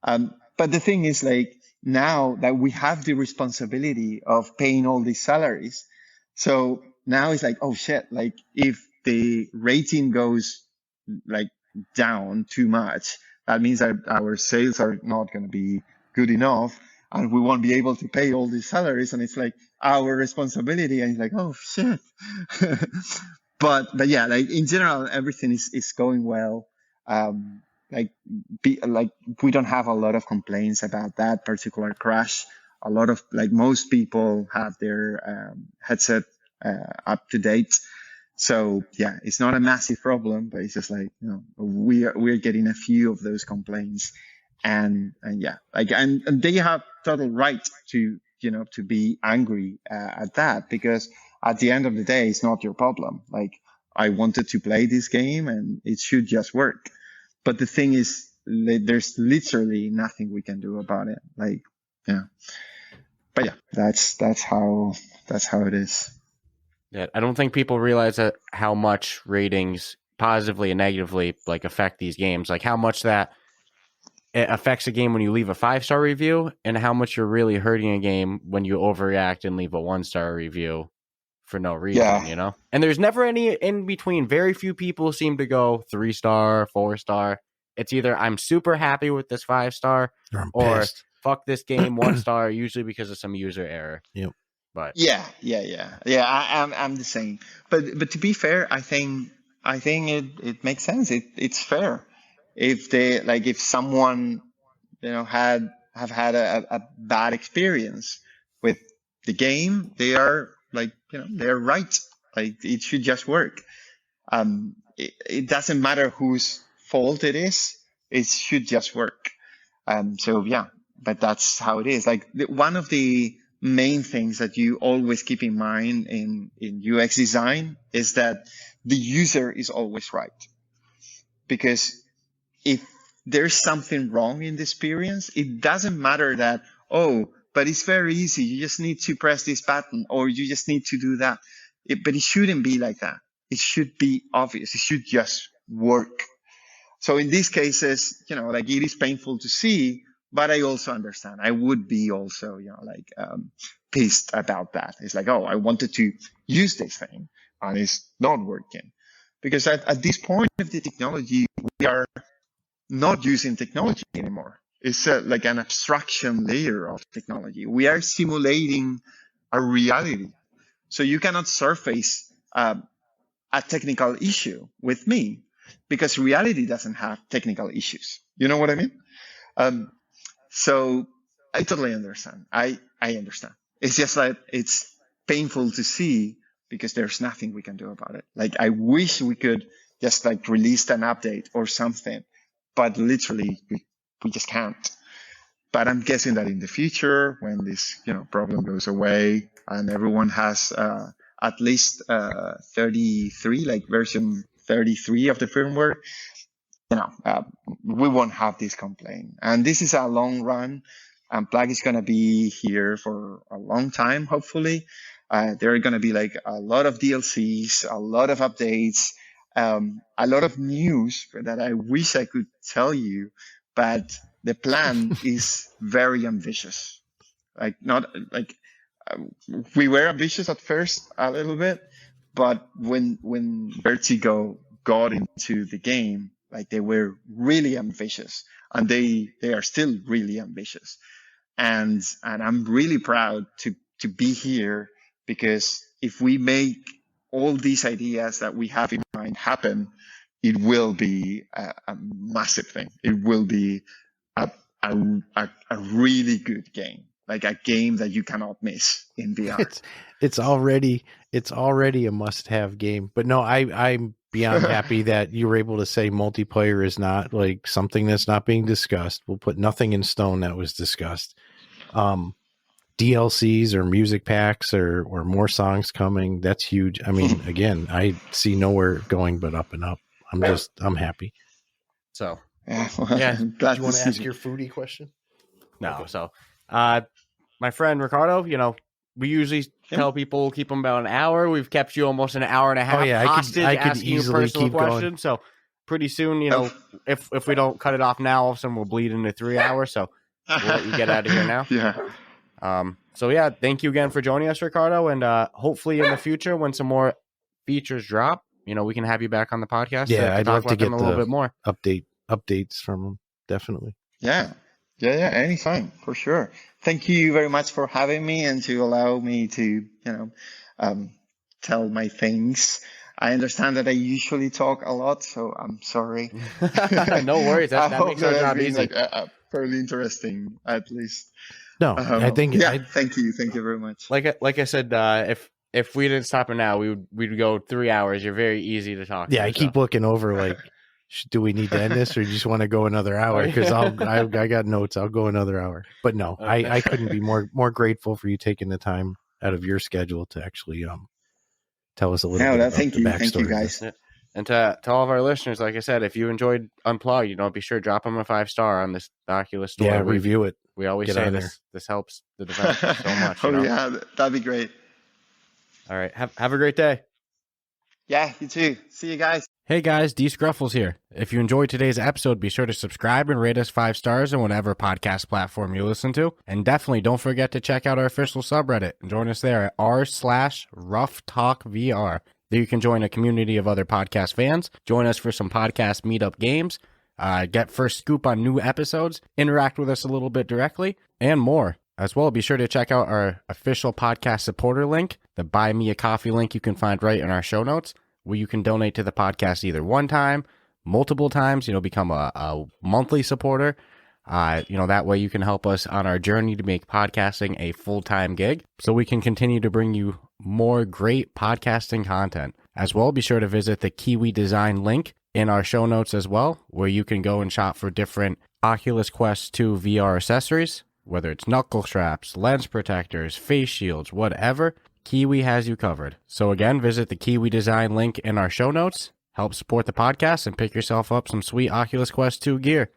But the thing is, like, now that we have the responsibility of paying all these salaries, so now it's like, oh shit, like if the rating goes like down too much, that means that our sales are not going to be good enough and we won't be able to pay all these salaries, and it's like our responsibility, and it's like, oh shit. but yeah, like in general everything is going well. Like we don't have a lot of complaints about that particular crash. A lot of, like, most people have their headset up to date. So yeah, it's not a massive problem, but it's just like, we're getting a few of those complaints, and yeah, like, and they have total right to be angry at that, because at the end of the day, it's not your problem. Like, I wanted to play this game and it should just work. But the thing is, there's literally nothing we can do about it. Like, yeah. But yeah, that's how it is. Yeah, I don't think people realize that how much ratings positively and negatively affect these games. Like how much that it affects a game when you leave a 5-star review, and how much you're really hurting a game when you overreact and leave a 1-star review for no reason, And there's never any in between. Very few people seem to go 3-star, 4-star. It's either I'm super happy with this 5-star, or fuck this game, 1-star, usually because of some user error. Yep. But I'm the same. But to be fair, I think it makes sense. It's fair. If someone have had a bad experience with the game, they are they're right. Like it should just work. It doesn't matter whose fault it is. It should just work. So yeah, but that's how it is. Like one of the main things that you always keep in mind in UX design is that the user is always right. Because if there's something wrong in the experience, it doesn't matter that, but it's very easy. You just need to press this button or you just need to do that. But it shouldn't be like that. It should be obvious. It should just work. So in these cases, it is painful to see, but I also understand. I would be also, pissed about that. It's like, I wanted to use this thing and it's not working. Because at this point of the technology, we are not using technology anymore. It's like an abstraction layer of technology. We are simulating a reality. So you cannot surface a technical issue with me because reality doesn't have technical issues. You know what I mean? So I totally understand. I understand. It's just like it's painful to see because there's nothing we can do about it. Like I wish we could just release an update or something, but literally we just can't. But I'm guessing that in the future, when this problem goes away and everyone has at least 33, version 33 of the firmware, we won't have this complaint. And this is a long run. Unplugged is going to be here for a long time, hopefully. There are going to be a lot of DLCs, a lot of updates, a lot of news that I wish I could tell you, but the plan is very ambitious. We were ambitious at first a little bit, but when Vertigo got into the game, they were really ambitious, and they are still really ambitious. And I'm really proud to be here, because if we make all these ideas that we have in mind happen, it will be a massive thing. It will be a really good game, like a game that you cannot miss in VR. It's already a must-have game. But no, I'm beyond happy that you were able to say multiplayer is not something that's not being discussed. We'll put nothing in stone that was discussed. DLCs or music packs or more songs coming, that's huge. I mean, again, I see nowhere going but up and up. I'm happy. So yeah. Do you want to ask your foodie question? No. Okay. So my friend Ricardo, we usually tell people keep them about an hour. We've kept you almost an hour and a half hostage I could asking you easily personal keep questions. going. So pretty soon, if we don't cut it off now, all of a sudden we'll bleed into 3 hours. So we'll let you get out of here now. Yeah. So yeah, thank you again for joining us, Ricardo, and hopefully in the future when some more features drop, we can have you back on the podcast. Yeah, I'd love to get a little bit more updates from them. Definitely. Yeah, anytime, for sure. Thank you very much for having me and to allow me to, tell my things. I understand that I usually talk a lot, so I'm sorry. No worries. That makes our job easy. Fairly interesting, at least. No, I think. Yeah, thank you very much. Like I said, if we didn't stop it now, we'd go 3 hours. You're very easy to talk. Yeah, I keep looking over do we need to end this, or you just want to go another hour? Because I got notes. I'll go another hour. But no, okay. I couldn't be more grateful for you taking the time out of your schedule to actually tell us a little bit about the backstory. Thank you, guys. Yeah. And to all of our listeners, like I said, if you enjoyed Unplugged, be sure to drop them a 5-star on this Oculus store. Yeah, review it. We always say this helps the developers so much. Yeah, that'd be great. All right, have a great day. Yeah, you too. See you guys. Hey guys, Dscruffles here. If you enjoyed today's episode, be sure to subscribe and rate us 5 stars on whatever podcast platform you listen to. And definitely don't forget to check out our official subreddit and join us there at r/RuffTalkVR. There you can join a community of other podcast fans, join us for some podcast meetup games, get first scoop on new episodes, interact with us a little bit directly, and more. As well, be sure to check out our official podcast supporter link, the Buy Me a Coffee link you can find right in our show notes, where you can donate to the podcast either one time, multiple times, become a monthly supporter. That way you can help us on our journey to make podcasting a full-time gig so we can continue to bring you more great podcasting content. As well, be sure to visit the Kiwi Design link in our show notes as well, where you can go and shop for different Oculus Quest 2 VR accessories, whether it's knuckle straps, lens protectors, face shields, whatever, Kiwi has you covered. So again, visit the Kiwi Design link in our show notes, help support the podcast, and pick yourself up some sweet Oculus Quest 2 gear.